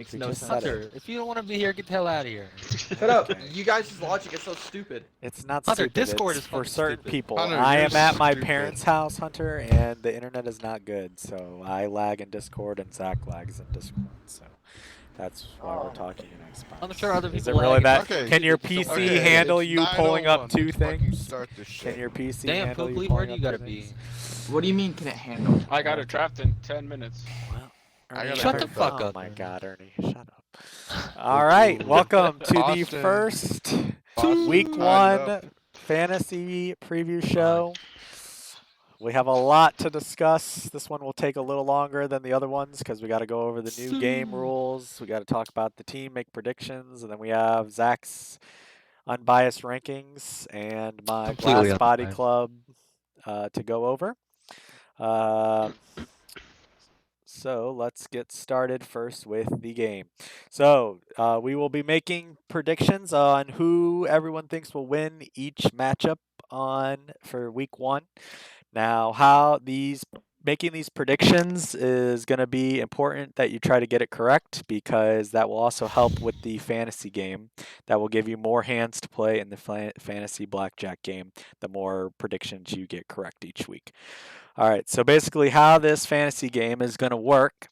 Makes We no just sense. said it. Hunter, if you don't want to be here, get the hell out of here. Shut up. Okay. You guys' logic is so stupid. It's not Hunter, stupid. Discord It's is for fucking certain stupid. people. Hunter, I you're am at my stupid. parents' house, Hunter, and the internet is not good. So I lag in Discord and Zach lags in Discord. So that's why we're talking in Xbox. I'm sure other Is people it really lag in that? Discord, Can too, your they just don't PC want to handle it's you pulling up 9:01. two Let's fucking things? start this shit. Can your PC Damn, handle you Pooply, pulling where do up you gotta two be? things? What do you mean, can it handle? I got a draft in 10 minutes. Well, I Ernie, gotta Shut the hurt fuck oh up. my God, Ernie, shut up. All right, welcome to the Austin. first Austin Week tied it 1 up. fantasy preview show. We have a lot to discuss. This one will take a little longer than the other ones because we got to go over the new game rules. We got to talk about the team, make predictions, and then we have Zach's unbiased rankings and my Completely Glass Body unbiased. Club to go over. So let's get started first with the game. So we will be making predictions on who everyone thinks will win each matchup on for week 1. Now, how making these predictions is going to be important that you try to get it correct because that will also help with the fantasy game. That will give you more hands to play in the fantasy blackjack game the more predictions you get correct each week. All right, so basically how this fantasy game is going to work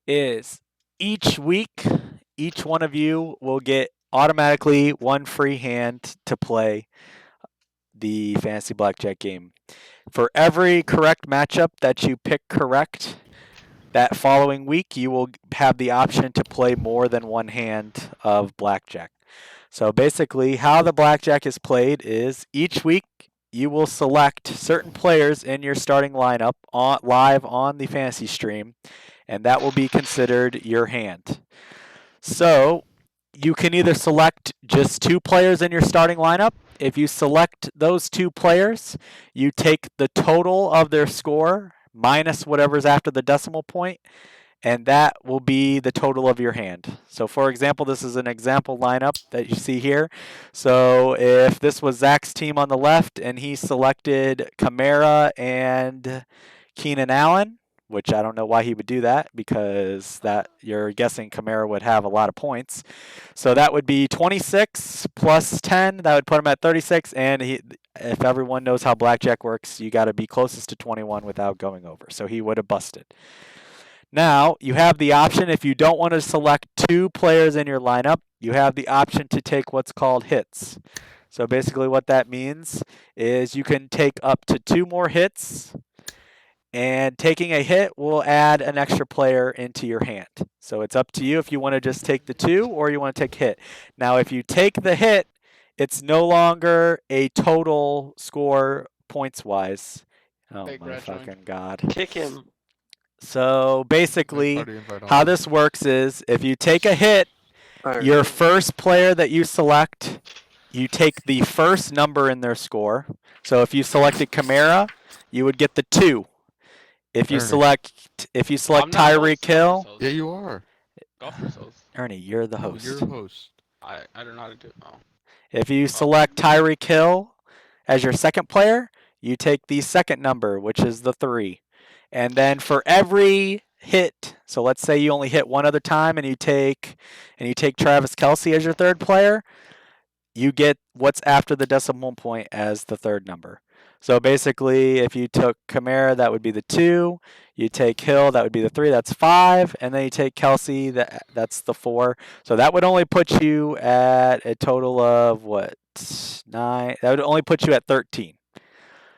is each week, each one of you will get automatically one free hand to play the fantasy blackjack game. For every correct matchup that you pick correct, that following week you will have the option to play more than one hand of blackjack. So basically, how the blackjack is played is each week you will select certain players in your starting lineup live on the fantasy stream, and that will be considered your hand. So you can either select just 2 players in your starting lineup. If you select those 2 players, you take the total of their score minus whatever's after the decimal point, and that will be the total of your hand. So for example, this is an example lineup that you see here. So if this was Zach's team on the left and he selected Kamara and Keenan Allen, which I don't know why he would do that because that you're guessing Kamara would have a lot of points. So that would be 26 plus 10. That would put him at 36. And if everyone knows how blackjack works, you got to be closest to 21 without going over. So he would have busted. Now, you have the option, if you don't want to select 2 players in your lineup, you have the option to take what's called hits. So basically what that means is you can take up to 2 more hits, and taking a hit will add an extra player into your hand. So it's up to you if you want to just take the 2 or you want to take hit. Now, if you take the hit, it's no longer a total score points-wise. Oh, Big my red fucking joint. God. Kick him. So basically, Party invite on. how this works is if you take a hit, Alright. your first player that you select, you take the first number in their score. So if you selected Kamara, you would get the 2. If you Ernie. select I'm not Tyreek host, Hill, Yeah, you are. Golfer's host. Ernie, you're the No, host. you're a host. I don't know how to do it. Oh. If you select Tyreek Hill as your second player, you take the second number, which is the 3. And then for every hit, so let's say you only hit one other time and you take Travis Kelce as your third player, you get what's after the decimal point as the third number. So basically, if you took Kamara, that would be the 2. You take Hill, that would be the 3. That's 5. And then you take Kelce, that's the 4. So that would only put you at a total of, 9? That would only put you at 13.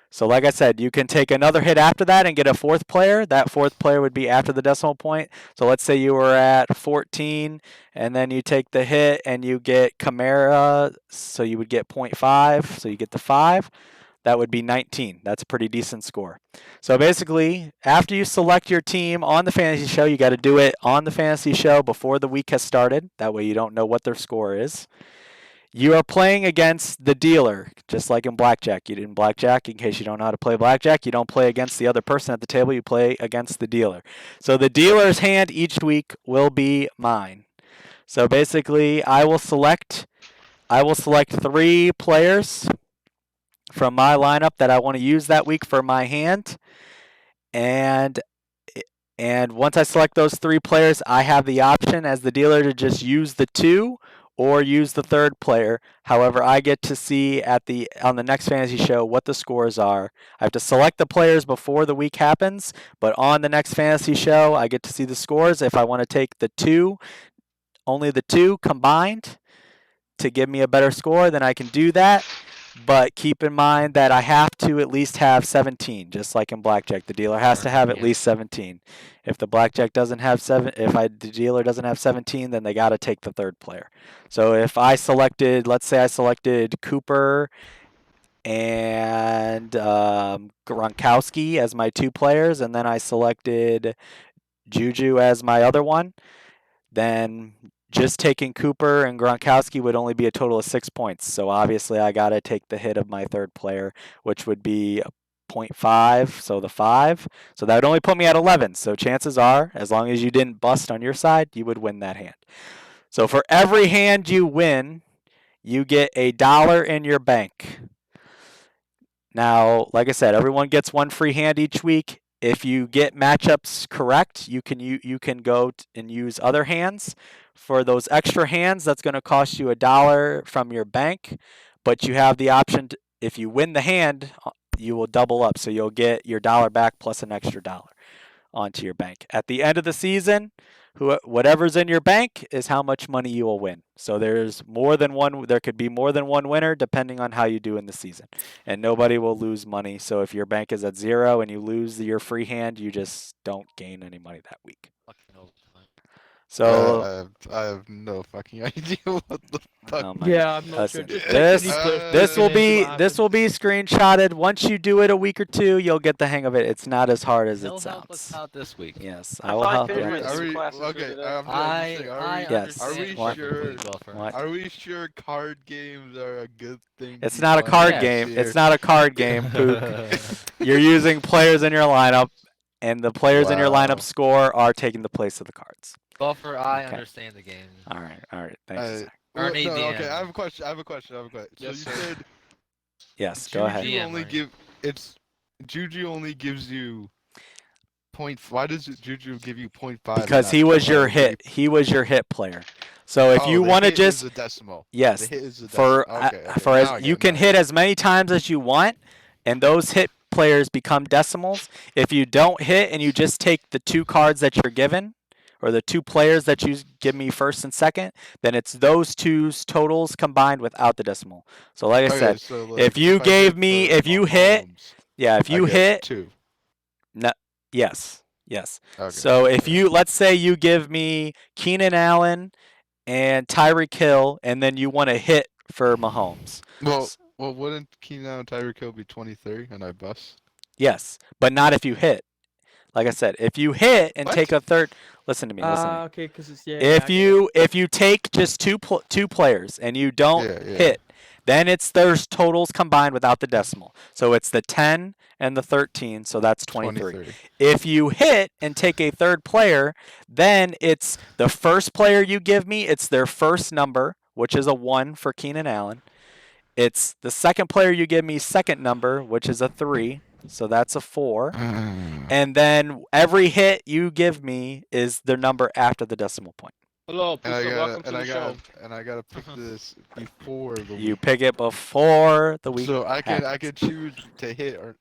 So like I said, you can take another hit after that and get a 4th player. That 4th player would be after the decimal point. So let's say you were at 14, and then you take the hit and you get Kamara, so you would get 0.5, so you get the 5. That would be 19. That's a pretty decent score. So basically, after you select your team on the fantasy show, you got to do it on the fantasy show before the week has started. That way you don't know what their score is. You are playing against the dealer, just like in blackjack. In blackjack, in case you don't know how to play blackjack, you don't play against the other person at the table. You play against the dealer. So the dealer's hand each week will be mine. So basically, I will select 3 players from my lineup that I want to use that week for my hand. And And once I select those 3 players, I have the option as the dealer to just use the 2 or use the 3rd player. However, I get to see on the next fantasy show what the scores are. I have to select the players before the week happens, but on the next fantasy show, I get to see the scores. If I want to take the 2, only the 2 combined to give me a better score, then I can do that. But keep in mind that I have to at least have 17, just like in blackjack. The dealer has to have at least 17. If the blackjack doesn't have the dealer doesn't have 17, then they got to take the 3rd player. So if I selected, let's say I selected Cooper and Gronkowski as my 2 players, and then I selected Juju as my other one, then just taking Cooper and Gronkowski would only be a total of 6 points. So obviously I got to take the hit of my 3rd player, which would be 0.5, so the 5. So that would only put me at 11. So chances are, as long as you didn't bust on your side, you would win that hand. So for every hand you win, you get $1 in your bank. Now, like I said, everyone gets 1 free hand each week. If you get matchups correct, you can go and use other hands. For those extra hands, that's going to cost you $1 from your bank, but you have the option if you win the hand, you will double up, so you'll get your $1 back plus an extra $1 onto your bank. At the end of the season, whatever's in your bank is how much money you will win. So there's more than one. There could be more than one winner depending on how you do in the season, and nobody will lose money. So if your bank is at 0 and you lose your free hand, you just don't gain any money that week. So I have no fucking idea what the fuck. oh my Yeah, I'm not Listen, sure. Just this- text any clip this and will then be see what screenshotted. Once you do it a week or 2, you'll get the hang of it. It's not as hard as He'll it help us sounds. out this week. Yes, I I will thought help I you. figured out it this out. week. classes for okay? today. I Yes. understand Are we completely, sure? Gopher. What? Are we sure card games are a good thing? It's to not a play card Yeah, this game. year? It's not a card game, Pook. You're using players in your lineup, and the players in your Wow. lineup score are taking the place of the cards. Gopher, I Okay. understand the game. All right. Thanks, Zach. Well, Ernie no, DM. okay, I have a question. Yes, so you sir. said Yes, go ahead. DM, only Ernie. Juju only gives you point. Why does Juju give you 0.5? Because he was your hit. He was your hit player. So if you want to just the decimal. yes, The hit is the for decimal. Okay, for now I as get you it, can now I hit get it. as many times as you want, and those hit players become decimals. If you don't hit and you just take the 2 cards that you're given, or the 2 players that you give me first and second, then it's those 2's totals combined without the decimal. So like I Okay, said, so, like, if you I gave hit me, for if you hit, Mahomes, yeah, if I you get hit, 2. yes. Okay. So if you, let's say you give me Keenan Allen and Tyreek Hill, and then you want to hit for Mahomes. Well, wouldn't Keenan and Tyreek Hill be 23 and I bust? Yes, but not if you hit. Like I said, if you hit and What? take a third, listen to me. Okay, because it's If you take just two players and you don't Yeah. hit, then it's their totals combined without the decimal. So it's the 10 and the 13, so that's 23. If you hit and take a third player, then it's the first player you give me, it's their first number, which is a 1 for Keenan Allen. It's the second player you give me, second number, which is a 3, so that's a 4. And then every hit you give me is their number after the decimal point. Hello, And I Puka, welcome gotta, to the show. and I gotta pick this before the You week. pick it before the week. So I happens. can choose to hit or.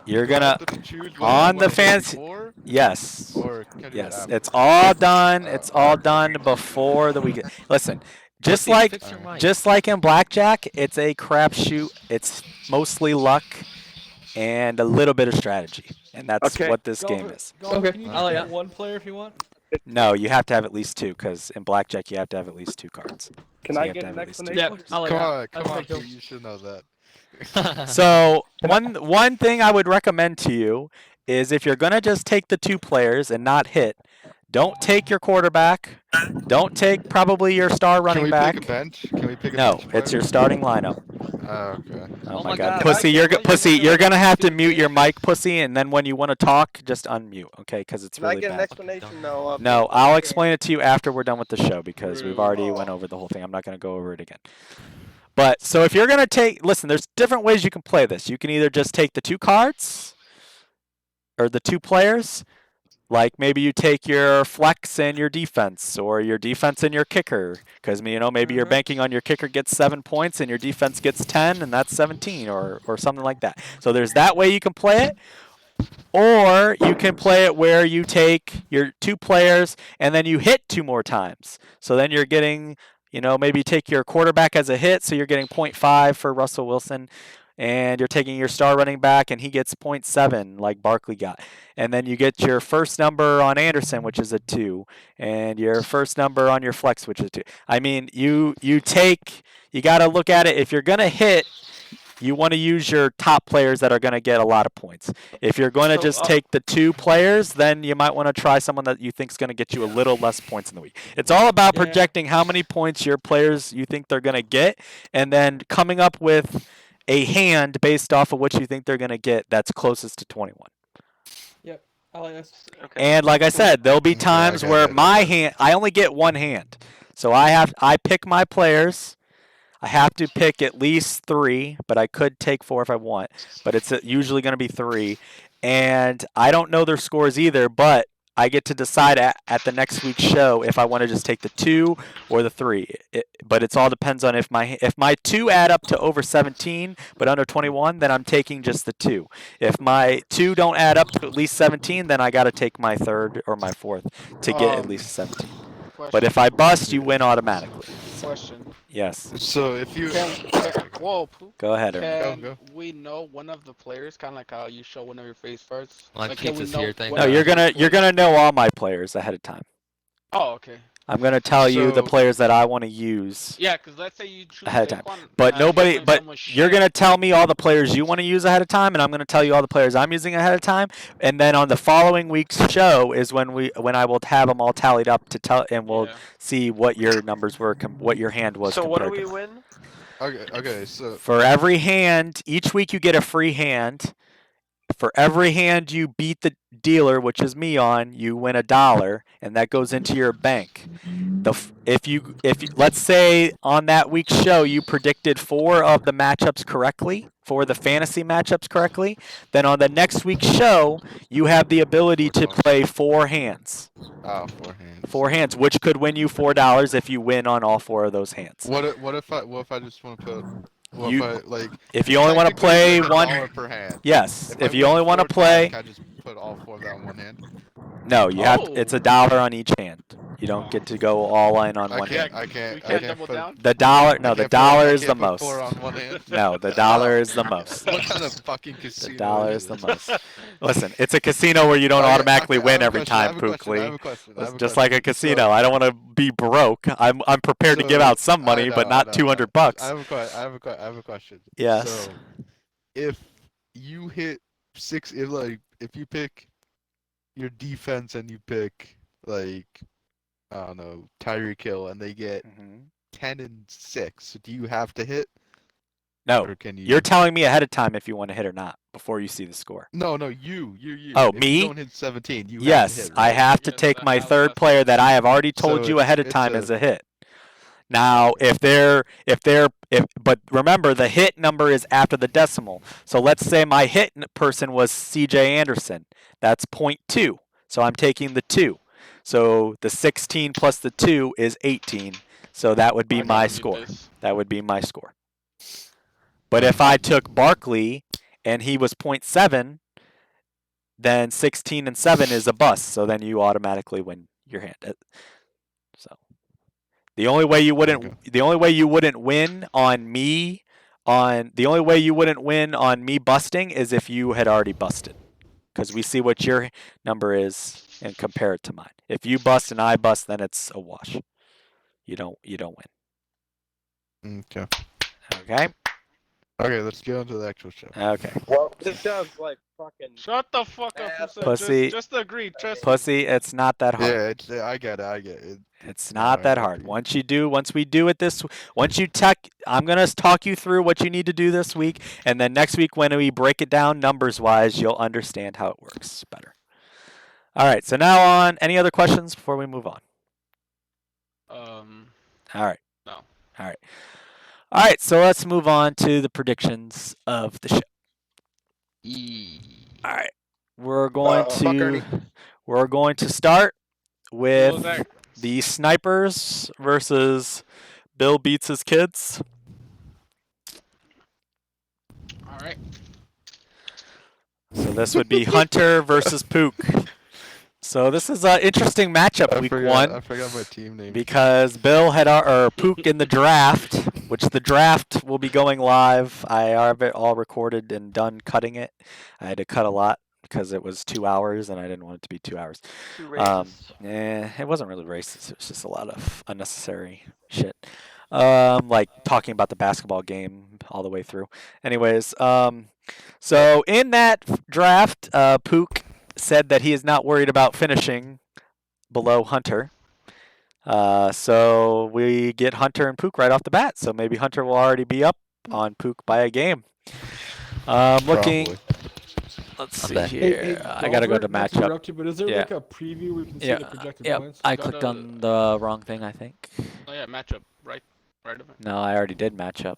You're do I gonna have to choose what on I the wanna hit fancy. before, Yes. or can I do it Yes. after? It's all done. Oh, It's all alright. done before the weekend. Listen, just Pussy, like fix your mic. just like in blackjack, it's a crapshoot. It's mostly luck and a little bit of strategy, and that's Okay. what this game is. Okay, Can you I like just that. one player if you want? No, you have to have at least 2, because in blackjack you have to have at least 2 cards. Can So I you have get to an have at least two. explanation? Yeah, I like Come that. on, That's come on, pretty cool. Pete, you should know that. So one thing I would recommend to you is if you're gonna just take the 2 players and not hit, don't take your quarterback. Don't take probably your star Can running we back. pick a bench? Can we pick a No, bench it's your player? starting lineup. Okay. Oh, Oh my my God, God, pussy! I You're can't pussy. wait to You're go gonna have to to mute your the- mic, pussy, and then when you want to talk, just unmute, okay? Because it's Can I really get an bad. explanation though? Of No, the- I'll explain it to you after we're done with the show because we've Rude. already went over the whole thing. I'm not gonna go over it again. But so if you're gonna listen, there's different ways you can play this. You can either just take the 2 cards or the 2 players. Like maybe you take your flex and your defense, or your defense and your kicker, because maybe you're Mhm. banking on your kicker gets 7 points and your defense gets 10, and that's 17, or something like that. So there's that way you can play it, or you can play it where you take your 2 players and then you hit 2 more times. So then you're getting, maybe you take your quarterback as a hit, so you're getting 0.5 for Russell Wilson, and you're taking your star running back and he gets 0.7 like Barkley got. And then you get your first number on Anderson, which is a 2, and your first number on your flex, which is a 2. I mean, you got to look at it. If you're going to hit, you want to use your top players that are going to get a lot of points. If you're going to just take the 2 players, then you might want to try someone that you think is going to get you a little less points in the week. It's all about Yeah. projecting how many points your players you think they're going to get, and then coming up with a hand based off of what you think they're going to get that's closest to 21. I like this. Okay. And like I said, there'll be Okay, times I where got it. my hand, I only get 1 hand. So I pick my players. I have to pick at least 3, but I could take 4 if I want. But it's usually going to be 3. And I don't know their scores either, but I get to decide at the next week's show if I want to just take the 2 or the 3. But it all depends on if my 2 add up to over 17 but under 21, then I'm taking just the 2. If my 2 don't add up to at least 17, then I got to take my 3rd or my 4th to get at least 17. But if I bust, you win automatically. Question. Yes. So if you Whoa, Go ahead, Ernie. can go. we know one of the players, kind of like how you show one of your face first? Like can we Pizza's know here thing? one No, of you're the gonna know all my players ahead of time. Oh, okay. I'm gonna tell you the So- players that I want to use Yeah, because let's say you choose ahead of time. Saquon, But you nobody, and but someone you're share- gonna tell me all the players you want to use ahead of time, and I'm gonna tell you all the players I'm using ahead of time. And then on the following week's show is when I will have them all tallied up to tell, and we'll Yeah. see what your numbers were, what your hand was. So what do compared we to. win? Okay, so For every hand, each week you get a free hand. For every hand you beat the dealer, which is me on, you win $1, and that goes into your bank. If you let's say on that week's show you predicted 4 of the matchups correctly, 4 of the fantasy matchups correctly, then on the next week's show you have the ability to play 4 hands. 4 hands. 4 hands, which could win you $4 if you win on all 4 of those hands. What if I just want to put? What You- if I like? If you only want to technically play win one, $1 per hand. yes. If I you win only want to 4 play, times, can I just put all 4 of that in one hand? no, you have. Oh. It's $1 on each hand. You don't get to go all in on I one hand. can't. I can't. We I can't can't double put, down. The dollar, I no, the can't put- dollar I is the can't put most. 4 on one hand. No, the dollar is the most. What kind of fucking casino? The dollar is this? the most. Listen, it's a casino where you don't Okay, automatically okay, I win have a every question, I time, have a question, I have Pookley. a question, I It's have a just question. like a casino. I don't want to be broke. I'm prepared to give So, out some money, but not $200. I have a question. Yes. So, if you hit 6, if you pick your defense and you pick like I don't know Tyreek Hill and they get 10 and 6, do you have to hit? No, Or can you? you're telling me ahead of time if you want to hit or not before you see the score. No, you. Oh, If me? You don't hit 17. You have Yes, to hit, I right? have to Yes, take I my have 3rd less player that I have already told So you ahead of it's time a- as a hit. Now, but remember the hit number is after the decimal. So let's say my hit person was C.J. Anderson. That's 0.2. So I'm taking the 2. So the 16 plus the 2 is 18. So that would be I my gotta mute score. this. That would be my score. But if I took Barkley and he was 0.7, then 16 and 7 is a bust. So then you automatically win your hand. So the only way you wouldn't win on me busting is if you had already busted. Because we see what your number is and compare it to mine. If you bust and I bust, then it's a wash. You don't win. Okay. Okay? Okay, let's get on to the actual show. Okay. Well, this sounds like fucking. Shut the fuck up, Ass pussy. Just agree. Trust me. Pussy, it's not that hard. Yeah, I get it. It's not that hard. agree. Once we do it I'm going to talk you through what you need to do this week, and then next week when we break it down numbers wise, you'll understand how it works better. All right, so now on, any other questions before we move on? All right. No. All right. All right, so let's move on to the predictions of the show. All right. We're going Fuck Ernie. We're going to start with that? the Snipers versus Bill Beats His Kids. All right. So this would be Hunter versus Pook. So this is an interesting matchup week I 1 forgot my team name. because Bill had or Pook in the draft, which the draft will be going live. I have it all recorded and done cutting it. I had to cut a lot because it was 2 hours and I didn't want it to be 2 hours. Too racist. It wasn't really racist. It was just a lot of unnecessary shit. Like talking about the basketball game all the way through. Anyways, so in that draft, Pook said that he is not worried about finishing below Hunter. So we get Hunter and Pook right off the bat. So maybe Hunter will already be up on Pook by a game. Looking. Probably. Let's I'm see back. here. I gotta go to Not matchup. interrupt you, but is there Yeah. like a preview where we can see Yeah, the projected Yep, points? I Go clicked to- on the wrong thing, I think. Oh yeah, matchup. Right of it. No, I already did matchup.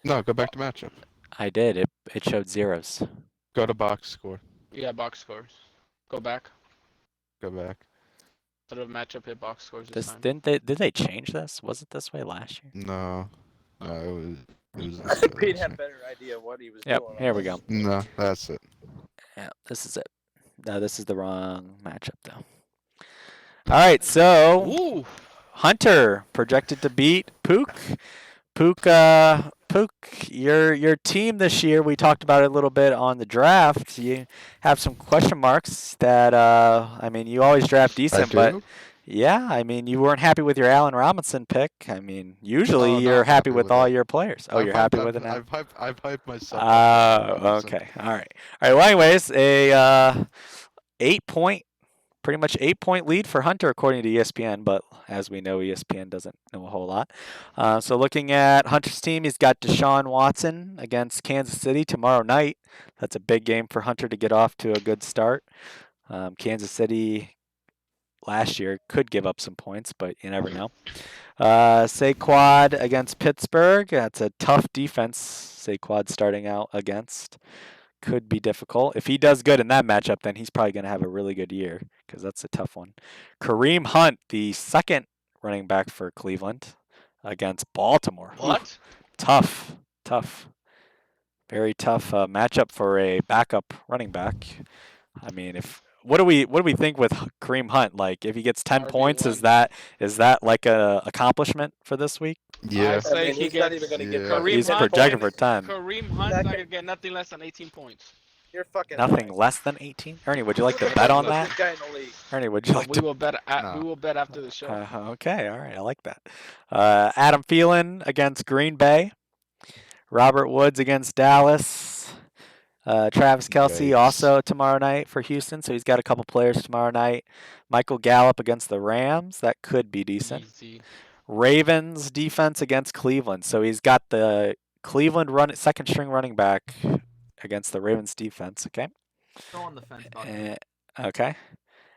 No, go back to matchup. I did. It showed zeros. Go to box score. Yeah, box scores. Go back. Go back. Instead of matchup, hit box scores this This time. did they change this? Was it this way last year? No. No, it was. I think Pete had a better idea of what he was Yep, doing. here we go. No, that's it. Yeah, this is it. No, this is the wrong matchup though. All right, so Ooh. Hunter projected to beat Pook. Pook, your team this year. We talked about it a little bit on the draft. You have some question marks that I mean, you always draft decent, but do? yeah, I mean, you weren't happy with your Allen Robinson pick. I mean, usually Oh, no, you're I'm happy happy with with all it. your players. Oh, I've you're happy hyped- with it now. I've hyped myself. up. Oh, okay. All right. All right. Well, anyways, a 8-point, pretty much 8-point lead for Hunter according to ESPN. But as we know, ESPN doesn't know a whole lot. So looking at Hunter's team, he's got Deshaun Watson against Kansas City tomorrow night. That's a big game for Hunter to get off to a good start. Kansas City last year could give up some points, but you never know. Saquad against Pittsburgh. That's a tough defense. Saquad starting out against could be difficult. If he does good in that matchup, then he's probably going to have a really good year because that's a tough one. Kareem Hunt, the second running back for Cleveland, against Baltimore. Ooh, What? tough. Very tough matchup for a backup running back. I mean, what do we think with Kareem Hunt? Like, if he gets 10 points, is RB1. that like a accomplishment for this week? Yeah. I say he he's not gets even gonna get Yeah. Kareem He's Hunt projected for points. 10. Kareem Hunt's That not guy- gonna get nothing less than 18 points. You're fucking Nothing lying. less than 18. Ernie, would you like to Look bet at on this that? guy in the league. Ernie, would you like We to? will bet. No. We will bet after the show. Okay, all right, I like that. Adam Thielen against Green Bay. Robert Woods against Dallas. Travis Kelce Yikes. also tomorrow night for Houston, so he's got a couple players tomorrow night. Michael Gallup against the Rams. That could be decent. Easy. Ravens defense against Cleveland. So he's got the Cleveland second string running back against the Ravens defense. Okay. Still on the fence about him. Okay.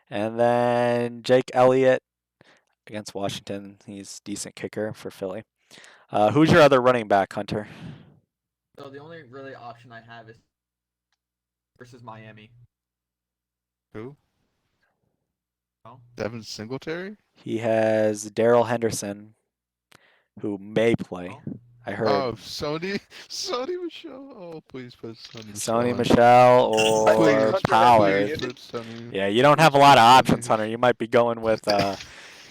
And then Jake Elliott against Washington. He's decent kicker for Philly. Who's your other running back, Hunter? So the only really option I have is versus Miami. Who? Oh. Devin Singletary? He has Daryl Henderson, who may play. Oh. I heard Oh, Sony Michelle. Oh, please put Sony. Sony on. Michelle I think or Hunter has Pollard. Miami. Put Sony. Yeah, you don't have a lot of options, Hunter. You might be going with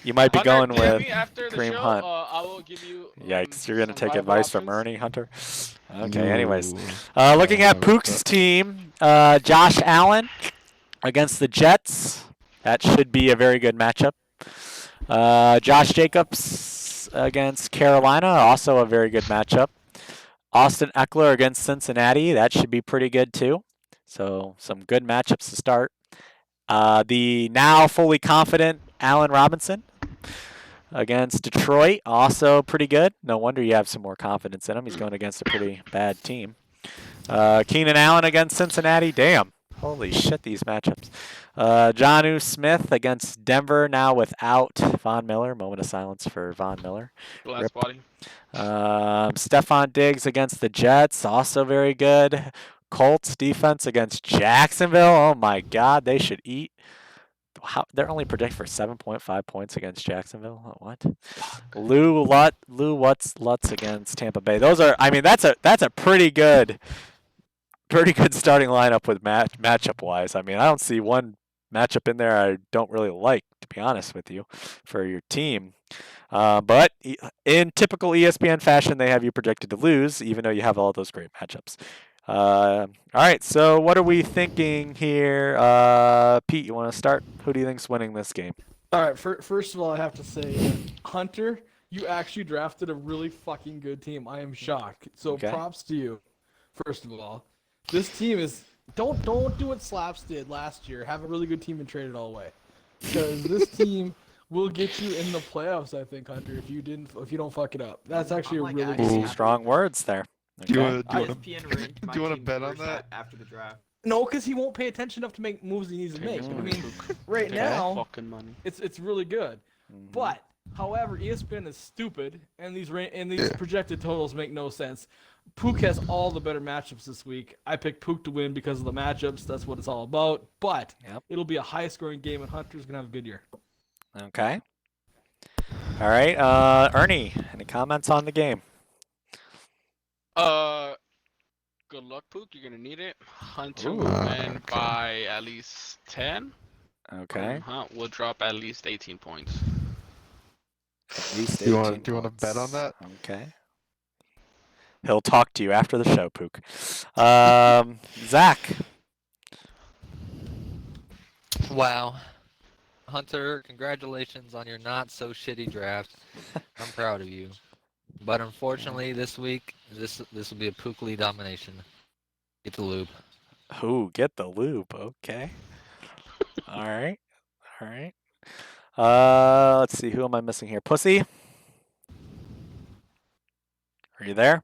you might be Hunter, going give with me after the Kareem show, Hunt. I will give you. Yikes, you're gonna some take viable advice from options. Ernie, Hunter? Okay, anyways. No. Looking at Pook's team, Josh Allen against the Jets. That should be a very good matchup. Josh Jacobs against Carolina, also a very good matchup. Austin Eckler against Cincinnati, that should be pretty good too. So some good matchups to start. The now fully confident Allen Robinson against Detroit, also pretty good. No wonder you have some more confidence in him. He's going against a pretty bad team. Keenan Allen against Cincinnati, damn. Holy shit, these matchups. Jonnu Smith against Denver, now without Von Miller. Moment of silence for Von Miller. Last Rip. body. Stephon Diggs against the Jets, also very good. Colts defense against Jacksonville. Oh my God, they should eat. How they're only predicted for 7.5 points against Jacksonville? What? Lutz against Tampa Bay. Those are. I mean, that's a pretty good starting lineup with matchup wise. I mean, I don't see one matchup in there I don't really like, to be honest with you, for your team. But in typical ESPN fashion, they have you projected to lose, even though you have all those great matchups. All right, so what are we thinking here? Pete, you want to start? Who do you think's winning this game? All right. First of all, I have to say, Hunter, you actually drafted a really fucking good team. I am shocked. So Okay. props to you. First of all, this team is don't do what Slaps did last year. Have a really good team and trade it all away, because this team will get you in the playoffs. I think, Hunter, if you don't fuck it up. That's actually a I'm like really actually good Ooh, happy. strong words there. Do you Okay. want to ESPN ranked my do you wanna team bet on first that? after the draft. No, because he won't pay attention enough to make moves he needs to make. I mean, right Take now, fucking money. it's really good. Mhm. But however, ESPN is stupid, and these projected totals make no sense. Pook has all the better matchups this week. I picked Pook to win because of the matchups. That's what it's all about. But Yep. it'll be a high-scoring game, and Hunter's gonna have a good year. Okay. All right, Ernie, any comments on the game? Good luck, Pook. You're gonna need it. Hunter Ooh. will win Okay. by at least 10. Okay. Hunt will drop at least 18 points. At least Do you wanna- 18 do you wanna bet on points. that? Okay. He'll talk to you after the show, Pook. Zach. Wow. Hunter, congratulations on your not so shitty draft. I'm proud of you. But unfortunately, this week, this will be a Pookly domination. Get the loop. Ooh, get the loop. Okay. All right. All right. Let's see. Who am I missing here? Pussy. Are you there?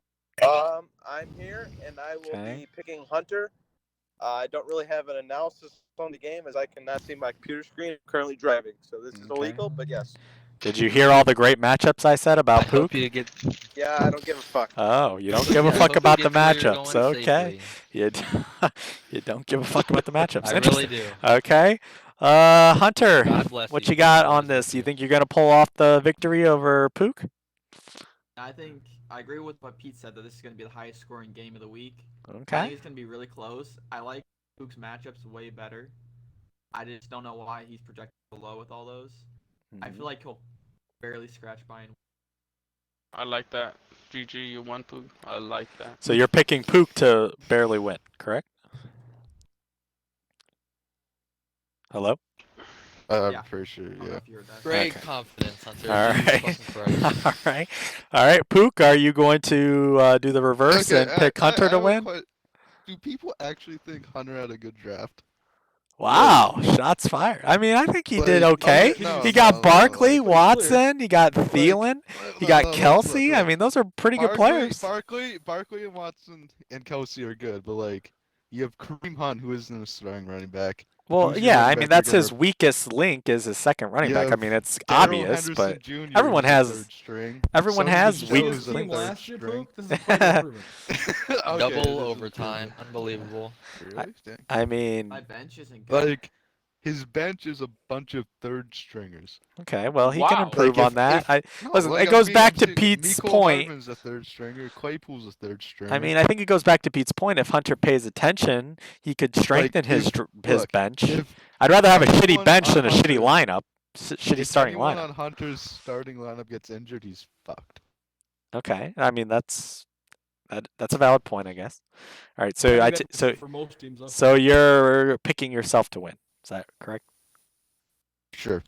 I'm here, and I will Okay. be picking Hunter. I don't really have an analysis on the game as I cannot see my computer screen. I'm currently driving, so this is Okay. illegal. But yes, Did you hear all the great matchups I said I about hope Pook? you get. yeah, I don't give a fuck. Oh, you don't give a I fuck hope you about the get to where you're matchups. going Okay. safely. You, you don't give a fuck about the matchups. I really Interesting. do. Okay. Hunter, God bless what you. you got I on always this? love You you. think you're going to pull off the victory over Pook? I think I agree with what Pete said that this is going to be the highest scoring game of the week. I think Okay. it's going to be really close. I like Pook's matchups way better. I just don't know why he's projected below with all those. I Mhm. feel like he'll barely scratch by. I like that. GG, you won, Pook. I like that. So you're picking Pook to barely win, correct? Hello? I'm Yeah. pretty sure. I don't know Yeah. if you heard that. Great Okay. confidence, Hunter. All Jesus right. fucking Christ. All right. All right. Pook, are you going to do the reverse and pick Hunter to win? Do people actually think Hunter had a good draft? Wow, shots fired. I mean, I think he did Like, okay. okay, no, He got no, Barkley, like- Watson, he got Thielen, he got Kelsey. I mean, those are pretty good players. Barkley and Watson and Kelsey are good, but like you have Kareem Hunt, who isn't a starting running back. Well, who's your yeah, running I back mean, you're that's his gonna- weakest link is his second running You back. I have mean, it's Darrell obvious, Henderson but Jr. everyone who's a has- third string. everyone So has does weak Joe, This who's a team links. third last year, string. Pook. This is quite an improvement. Okay, Double this is overtime. true. Unbelievable. Really? Dang. I mean, My bench isn't good. Like his bench is a bunch of third stringers. okay, well, he can Wow. improve Like, on that. No, Listen, like, it goes I'm back to saying Pete's Mecole point. Hardman's a third stringer. Claypool's a third stringer. I mean, I think it goes back to Pete's point. If Hunter pays attention, he could strengthen his look, bench. if I'd rather have a shitty anyone bench on than a shitty Hunter's- lineup, shitty if starting anyone lineup. on Hunter's starting lineup gets injured, he's fucked. Okay, I mean that's a valid point, I guess. All right, I so think that's so for most teams, though. so you're picking yourself to win. Is that correct? Sure.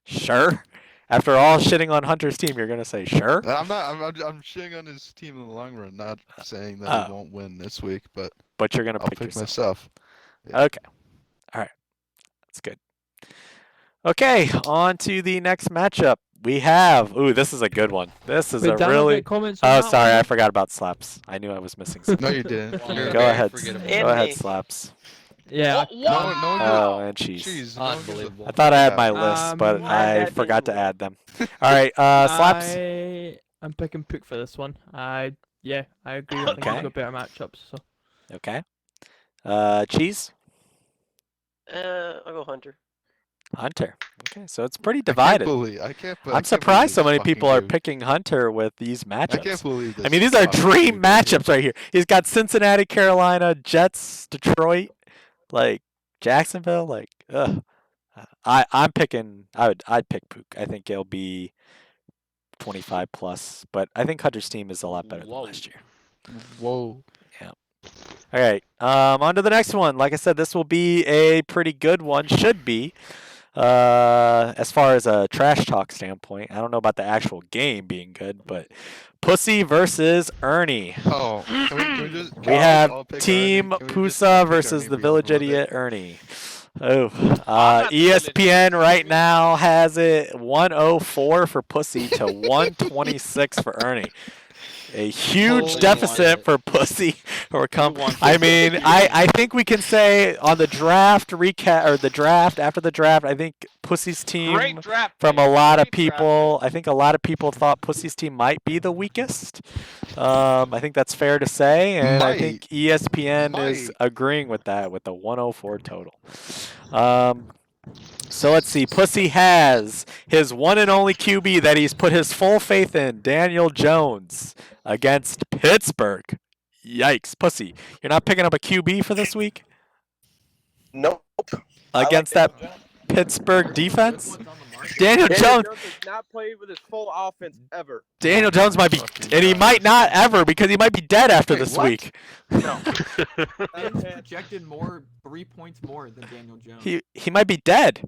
Sure. After all shitting on Hunter's team, you're gonna say sure? I'm not. I'm shitting on his team in the long run, not saying that Oh. he won't win this week, but But you're gonna I'll pick pick yourself. myself. Yeah. Okay. All right. That's good. Okay, on to the next matchup. We have. Ooh, this is a good one. This is a really. Comments on Oh, that sorry, one? I forgot about slaps. I knew I was missing something. No, you didn't. You're Go very ahead. forgettable. Go ahead, Andy. slaps. Yeah. No, no, Oh, and cheese. Jeez, no one gives a- Unbelievable. I thought I had Yeah. my list, but I I had forgot to didn't- add them. All right, slaps. I'm picking Pook for this one. I agree. I think he's Okay. got better matchups. So Okay. Cheese. I'll go Hunter. Hunter. Okay, so it's pretty I can't divided. believe. I can't. I I'm can't believe surprised so this many fucking people are dude. picking Hunter with these matchups. I can't believe this. I mean, these are fucking dream dude right here. matchups right here. He's got Cincinnati, Carolina, Jets, Detroit, like Jacksonville. Like, ugh. I'm picking. I'd pick Pook. I think it'll be 25 plus, but I think Hunter's team is a lot better than last year. Whoa. All right, on to the next one. Like I said, this will be a pretty good one. Should be. As far as a trash talk standpoint, I don't know about the actual game being good, but Pussy versus Ernie. Oh, can we just? We have Team Can we just Pusa pick versus Ernie the because Village we're the- Idiot Ernie. Oh, not the Village ESPN right now has it 104 for Pussy to 126 for Ernie. A huge Holy deficit shit. for Pussy. Or come. won. I mean, I think we can say on the draft recap or the draft after the draft, I think Pussy's team Great draft. from pick. a lot of Great draft people. I think a lot of people thought Pussy's team might be the weakest. I think that's fair to say, and I think ESPN is Might. agreeing with that with the 104 total. So let's see. Pussy has his one and only QB that he's put his full faith in, Daniel Jones, against Pittsburgh. Yikes, Pussy. You're not picking up a QB for this week Nope. against I like that Daniel Jones. Pittsburgh defense? Good ones on the market. Daniel Daniel Jones. Jones has not played with his full offense ever. Daniel Jones might be, Fucking and he God. might not ever because he might be dead after Wait, this what? week. No. Ben's projected more 3 points more than Daniel Jones. He might be dead.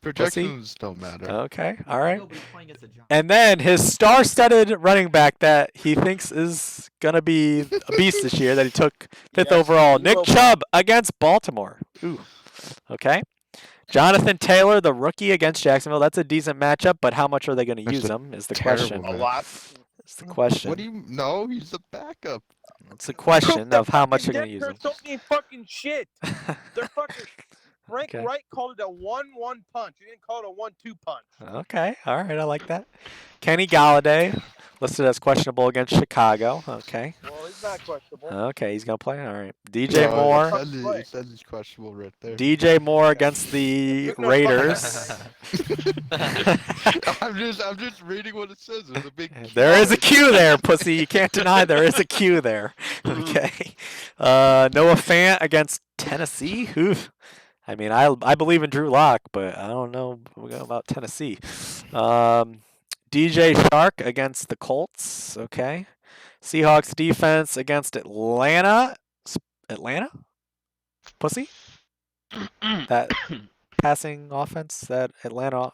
Projections don't matter. Okay, all right. No, but he's playing against a Giant. And then his star-studded running back that he thinks is gonna be a beast this year that he took 5th Yes, overall, he Nick will. Chubb against Baltimore. Ooh. Okay. Jonathan Taylor, the rookie against Jacksonville. That's a decent matchup, but how much are they going to That's use a him is the terrible question. A man. lot. That's the question. What do you? No, he's the backup. It's a question That of how much fucking they're going to use Denver him. don't mean fucking shit. They're fucking. Frank Okay. Wright called it a 1-1 punch. He didn't call it a 1-2 punch. Okay, all right, I like that. Kenny Galladay, listed as questionable against Chicago. Okay. Well, he's not questionable. Okay, he's going to play. All right. DJ No, Moore. It says it's questionable right there. DJ Moore against the No, Raiders. I'm just reading what it says. There's a big. There is a Q there, pussy. You can't deny there is a Q there. Okay. Noah Fant against Tennessee. Oof. I mean, I believe in Drew Lock, but I don't know about Tennessee. DJ Shark against the Colts. Okay. Seahawks defense against Atlanta. Atlanta? Pussy? That passing offense that Atlanta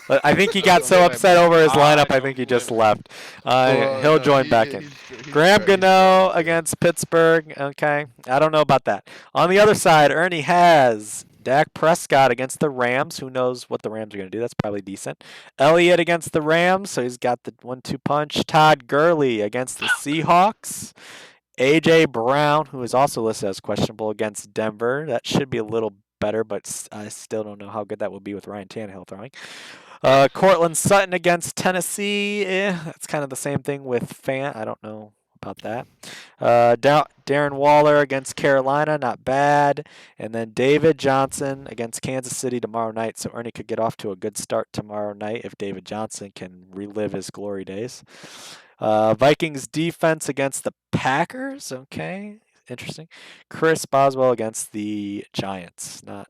but I think he got so upset over his lineup I think he just left. He'll join back in. Graham Gano against Pittsburgh. Okay, I don't know about that. On the other side, Ernie has Dak Prescott against the Rams. Who knows what the Rams are going to do? That's probably decent. Elliott against the Rams, so he's got the 1-2 punch. Todd Gurley against the Seahawks. A.J. Brown, who is also listed as questionable against Denver. That should be a little better, but I still don't know how good that will be with Ryan Tannehill throwing. Cortland Sutton against Tennessee. That's kind of the same thing with Fant. I don't know about that. Darren Waller against Carolina, not bad. And then David Johnson against Kansas City tomorrow night. So Ernie could get off to a good start tomorrow night if David Johnson can relive his glory days. Vikings defense against the Packers. Okay, interesting. Chris Boswell against the Giants. Not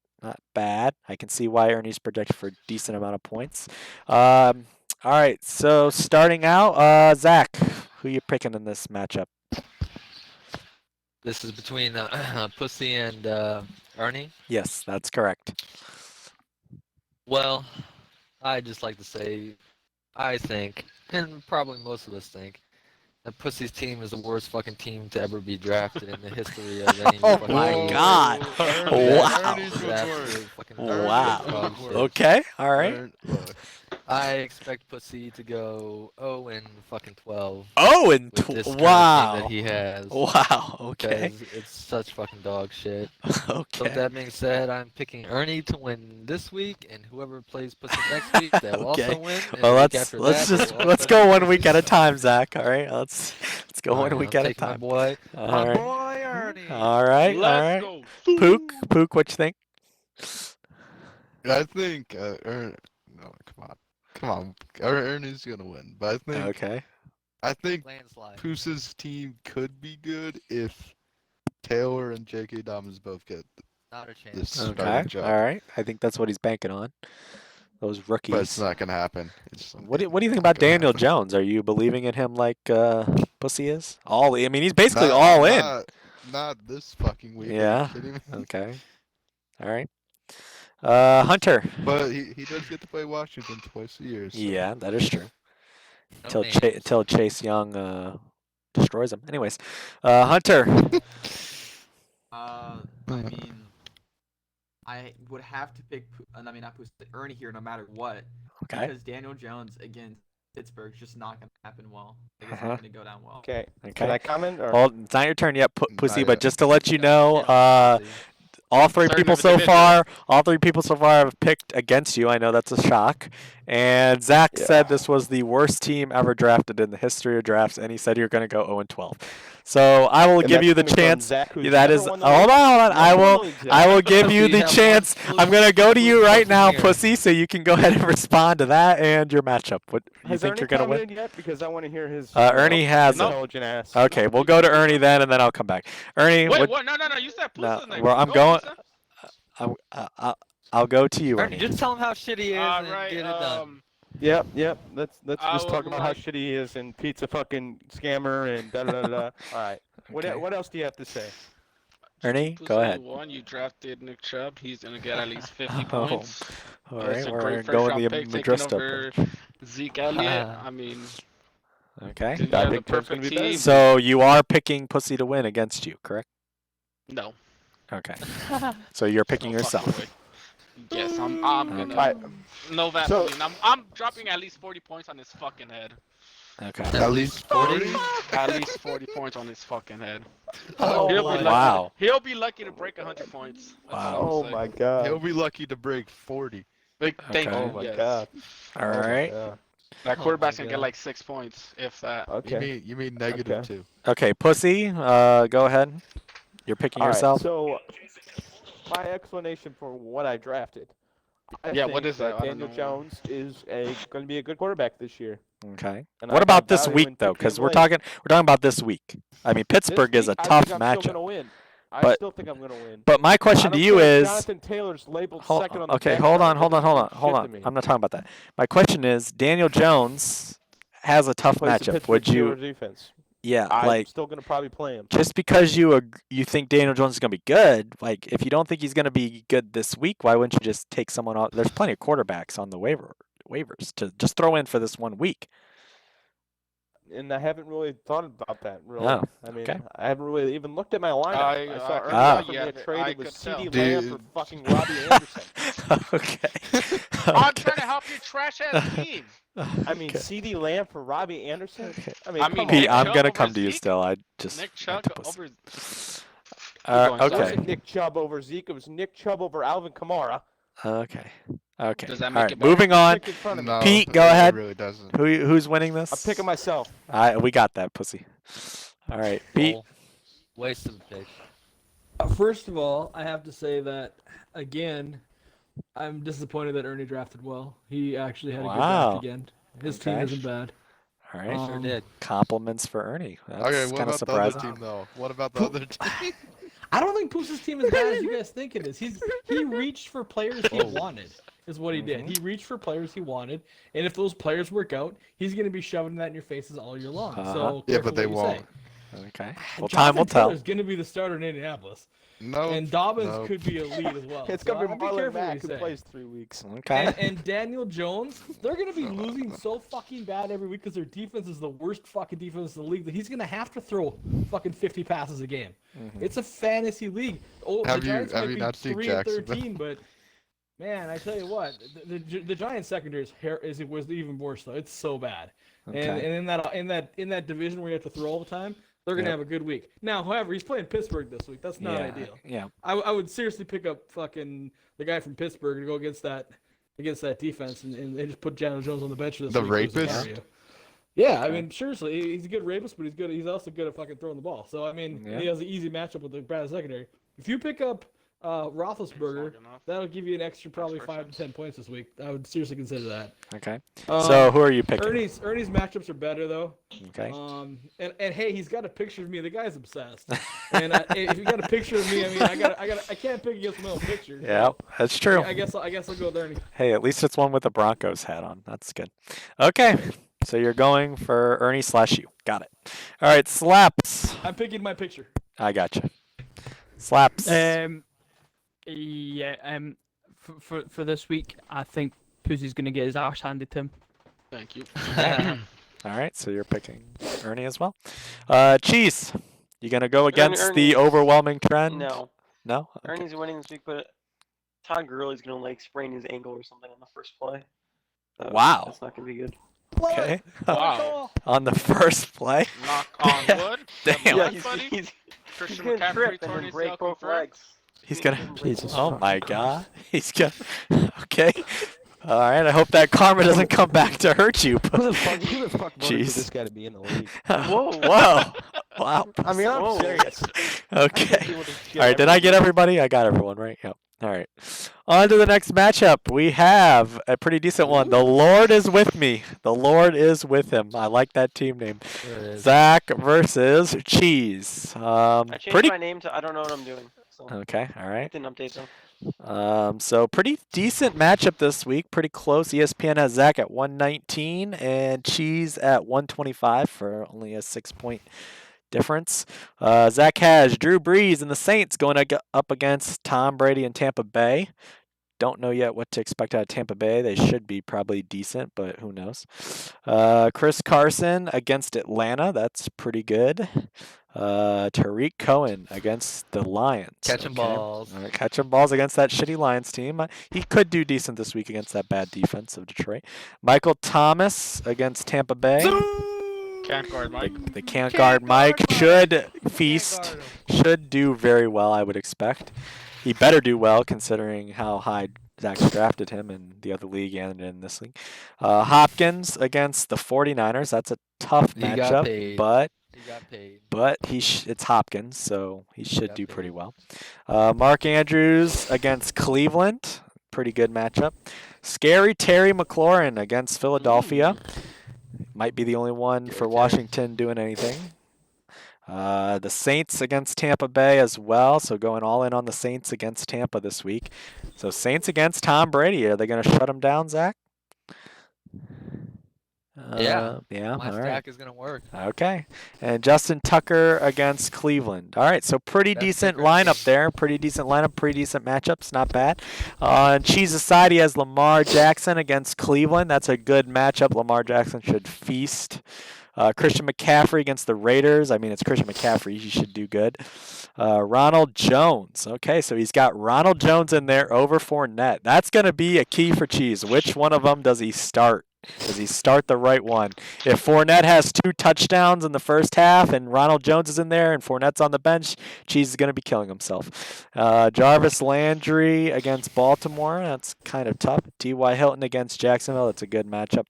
bad. I can see why Ernie's projected for a decent amount of points. All right, so starting out, Zach, who you picking in this matchup? This is between Pussy and Ernie. Yes, that's correct. Well, I just like to say, I think, and probably most of us think, that Pussy's team is the worst fucking team to ever be drafted in the history of any Oh fucking my league. God. Wow. Ernie's It's the absolute worst. fucking Wow. dog shit. Okay, all right. Look, I expect Pussy to go 0-12 Oh, and with this current team wow. that he has. Wow, okay. Because it's such fucking dog shit. So with Okay. that being said, I'm picking Ernie to win this week, and whoever plays Pussy next week, they'll Okay. also win. And Well, the week let's after let's that, just they'll let's also go win. one week at a time, Zach. All right, let's go All one right, week I'll at a take my time. boy, All my right, boy Ernie. all right, all Let's right. go. Pook, what you think? I think no, come on, Ernie's gonna win. But Okay. I think Landslide. Pusa's team could be good if Taylor and J.K. Dobbins both get Not a chance. this Okay. starting job. All right. I think that's what he's banking on. Those But it's rookies. not gonna happen. What do you think not about gonna Daniel happen. Jones? Are you believing in him like Pussy is? I mean, he's basically Not- all in. Not this fucking week. Yeah. Are you kidding me? Okay. All right. Hunter. But he does get to play Washington twice a year. So. Yeah, that is true. No names. Until Chase Young destroys him. Anyways, Hunter. I mean, I would have to pick. Not Pusa, Ernie here, no matter what. Okay. Because Daniel Jones against Pittsburgh's just not gonna happen well. It's Uh-huh. not gonna go down well. Okay. Okay. Can I comment? Or? Well, it's not your turn yet, Pussy. Not But yet. just to let you know, Yeah, all three Third people of the so division. far, have picked against you. I know that's a shock. And Zach said this was the worst team ever drafted in the history of drafts, and he said you're going to go 0-12. So I will And give that's you the coming from chance. Zach, who's That never is. won the Hold league. on. I will. Never won the I will league, give you You the have one chance. exclusive- I'm gonna go to you right exclusive now, here. Pussy, so you can go ahead and respond to that and your matchup. What you Has think Ernie you're gonna win? commented yet? Because I want to hear his. Ernie has. intelligent ass. Okay, we'll go to Ernie then, and then I'll come back. Ernie, Wait, what? what? No. You said No, Pusa's name. well, I'm Go, going. Pusa. I'll go to you, Ernie, Ernie. just tell him how shitty he is All and right. get it done. Yep. Let's I just talk would about how like- shitty he is and pizza fucking scammer and da da da. All right. Okay. What else do you have to say? Ernie, Pusa, go ahead. One, you drafted Nick Chubb. He's gonna get at least 50 Oh, points. All It's right, a we're great first going round the pick Madristo taking over approach. Zeke Elliott. I mean, Okay. you I have the think Chubb's gonna perfect be better. team. So you are picking Pussy to win against you, correct? No. Okay. So you're picking No fucking yourself. way. Yes, I'm gonna. Alright. No Vaseline. I'm dropping at least 40 points on his fucking head. Okay. At least 40. At least 40 points on his fucking head. Oh He'll be my lucky. Wow. He'll be lucky to break 100 points. That's Wow. all Oh I'm my saying. god. He'll be lucky to break 40. Thank Okay. you. Oh my yes. god. All right. Yeah. That Oh quarterback's my gonna get God. like 6 points, if that. Okay. You mean negative Okay. 2? Okay, Pussy, go ahead. You're picking All right, yourself. so my explanation for what I drafted. I Yeah, think what is that? I don't Daniel know. Jones is going to be a good quarterback this year. Okay. And What I about got this value week in though? picking Because him we're late. talking about this week. I mean, This Pittsburgh is a week, tough I think I'm matchup. Still gonna win. I But- still think I'm going to win. But my I question to don't you care if is. Jonathan Taylor's labeled Hold, second on the okay, depth hold chart. on. That doesn't mean shit to me. I'm not talking about that. My question is, Daniel Jones has a tough Plays the matchup. Pittsburgh Would you? Steelers defense. Yeah, I'm like still going to probably play him. just because you think Daniel Jones is gonna be good, like if you don't think he's gonna be good this week, why wouldn't you just take someone off? There's plenty of quarterbacks on the waivers to just throw in for this 1 week. And I haven't really thought about that, really. Oh, I mean, okay. I haven't really even looked at my lineup. I saw Ernie Ah. offer me a trade. I It was could tell. CeeDee Lamb for Dude. fucking Robbie Anderson. Okay. I'm Okay. trying to help your trash ass team. I mean, Okay. CeeDee Lamb for Robbie Anderson? Okay. I mean, I come mean, on. Pete, Nick I'm Chubb gonna over come to you Zeke? still. I just Nick went Chubb to pussy. over. It going, Okay. wasn't Nick Chubb over Zeke. It was Nick Chubb over Alvin Kamara. Okay. Okay. Does that All make right. it better? Moving on. Pick in front of me. No, Pete, go it ahead. really doesn't. Who's winning this? I'm picking myself. We got that, pussy. All right, Pete. Bull. Waste of pick. First of all, I have to say that again, I'm disappointed that Ernie drafted well. He actually had a good Wow. draft again. His team Okay. isn't bad. All right. Um, Sure did. Compliments for Ernie. That's Okay, what kind of about the other surprising. team though? What about the other team? I don't think Pusa's team is bad as you guys think it is. He reached for players he wanted, is what he did. He reached for players he wanted, and if those players work out, he's going to be shoving that in your faces all year long. Uh-huh. So Yeah, careful but they what you say. won't. Okay. Well, time will tell. Is going to be the starter in Indianapolis, No. and Dobbins no. could be elite as well. It's So going to I'd be Marlon careful what Mack you who say. plays 3 weeks. Okay. And Daniel Jones, they're going to be losing so fucking bad every week because their defense is the worst fucking defense in the league that he's going to have to throw fucking 50 passes a game. It's a fantasy league. Oh, Have the you- Giants have might you be not seen 3-13, but man, I tell you what, the Giants secondary was even worse though. It's so bad. And Okay. in that division where you have to throw all the time, they're going to Yep. have a good week. Now, however, he's playing Pittsburgh this week. That's not Yeah. ideal. Yeah. I would seriously pick up fucking the guy from Pittsburgh to go against that defense and just put Daniel Jones on the bench this The week versus rapist? Mario. Yeah, I mean, seriously, he's a good rapist, but he's also good at fucking throwing the ball. So I mean, Yeah. he has an easy matchup with the Brad secondary. If you pick up Roethlisberger. It's not enough. That'll give you an extra probably First 5 to 10 points this week. I would seriously consider that. Okay. Um, So who are you picking? Ernie's matchups are better though. Okay. And hey, he's got a picture of me. The guy's obsessed. And if you got a picture of me, I mean, I can't pick against my own picture. so Yeah, that's true. I guess I'll go with Ernie. Hey, at least it's one with the Broncos hat on. That's good. Okay. So you're going for Ernie / you. Got it. All right, Slaps. I'm picking my picture. I gotcha. Slaps. For this week, I think Pussy's gonna get his arse handed to him. Thank you. All right, so you're picking Ernie as well. Cheese. You gonna go Ernie- against the Ernie's- overwhelming trend? No. No. Okay. Ernie's winning this week, but Todd Gurley's gonna like sprain his ankle or something on the first play. So Wow. That's not gonna be good. Okay. Wow. On the first play. Knock on wood. Damn. Good Yeah, luck, he's, buddy. he's Christian gonna McCaffrey trip torn and his then break ACL both confirmed. legs. He's gonna. Jesus Oh fucking my Christ. God. He's gonna. Okay. All right. I hope that karma doesn't come back to hurt you. Who the fuck voted for Jeez. this guy to be in the league? Whoa. Whoa. Wow. I mean, I'm Whoa. serious. Okay. All right. Did I get everybody? I got everyone right. Yep. All right. On to the next matchup. We have a pretty decent one. The Lord is with me. The Lord is with him. I like that team name. There it is. Zach versus Cheese. I changed Pretty. my name to I don't know what I'm doing. So Okay. All right. didn't update though. So pretty decent matchup this week. Pretty close. ESPN has Zach at 119 and Cheese at 125 for only a 6-point difference. Zach has Drew Brees and the Saints going up against Tom Brady and Tampa Bay. Don't know yet what to expect out of Tampa Bay. They should be probably decent, but who knows. Chris Carson against Atlanta. That's pretty good. Tariq Cohen against the Lions. Catching balls. All right, catching balls against that shitty Lions team. He could do decent this week against that bad defense of Detroit. Michael Thomas against Tampa Bay. Can't guard Mike. They can't guard Mike. Should feast. Should do very well, I would expect. He better do well considering how high Zach's drafted him in the other league and in this league. Hopkins against the 49ers. That's a tough He got matchup, paid. but He got paid. it's Hopkins, so he should got do paid. pretty well. Mark Andrews against Cleveland. Pretty good matchup. Scary Terry McLaurin against Philadelphia. Might be the only one for Terry. Washington doing anything. The Saints against Tampa Bay as well. So going all in on the Saints against Tampa this week. So Saints against Tom Brady. Are they going to shut him down, Zach? Yeah. Yeah. My All right. stack is gonna work. Okay. And Justin Tucker against Cleveland. All right, so pretty That's decent different. lineup there. Pretty decent lineup, pretty decent matchups. Not bad. On Cheese's side, he has Lamar Jackson against Cleveland. That's a good matchup. Lamar Jackson should feast. Christian McCaffrey against the Raiders. I mean, it's Christian McCaffrey. He should do good. Ronald Jones. Okay, so he's got Ronald Jones in there over Fournette. That's going to be a key for Cheese. Which one of them does he start? Does he start the right one? If Fournette has 2 touchdowns in the first half and Ronald Jones is in there and Fournette's on the bench, Cheese is going to be killing himself. Jarvis Landry against Baltimore. That's kind of tough. T.Y. Hilton against Jacksonville. That's a good matchup.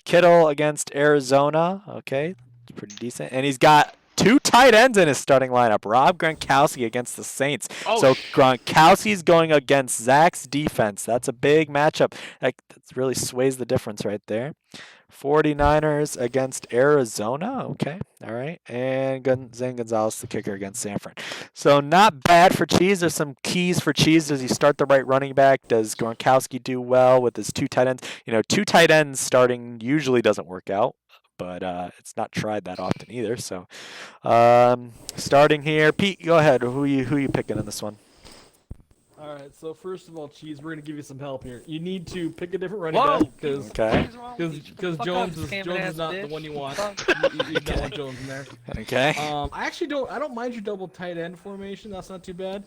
Kittle against Arizona. Okay, it's pretty decent. And he's got 2 tight ends in his starting lineup. Rob Gronkowski against the Saints. Oh, So Gronkowski's going against Zach's defense. That's a big matchup. That really sways the difference right there. 49ers against Arizona. Okay. All right. And Zane Gonzalez, the kicker, against San Fran. So not bad for Cheese. There's some keys for Cheese. Does he start the right running back? Does Gronkowski do well with his 2 tight ends? 2 tight ends starting usually doesn't work out. But it's not tried that often either. So, starting here, Pete, go ahead. Who you picking in this one? All right. So first of all, Cheese, we're gonna give you some help here. You need to pick a different running Whoa! back because Okay. because Jones is not the one you want. You don't want Jones in there. Okay. I actually don't. I don't mind your double tight end formation. That's not too bad.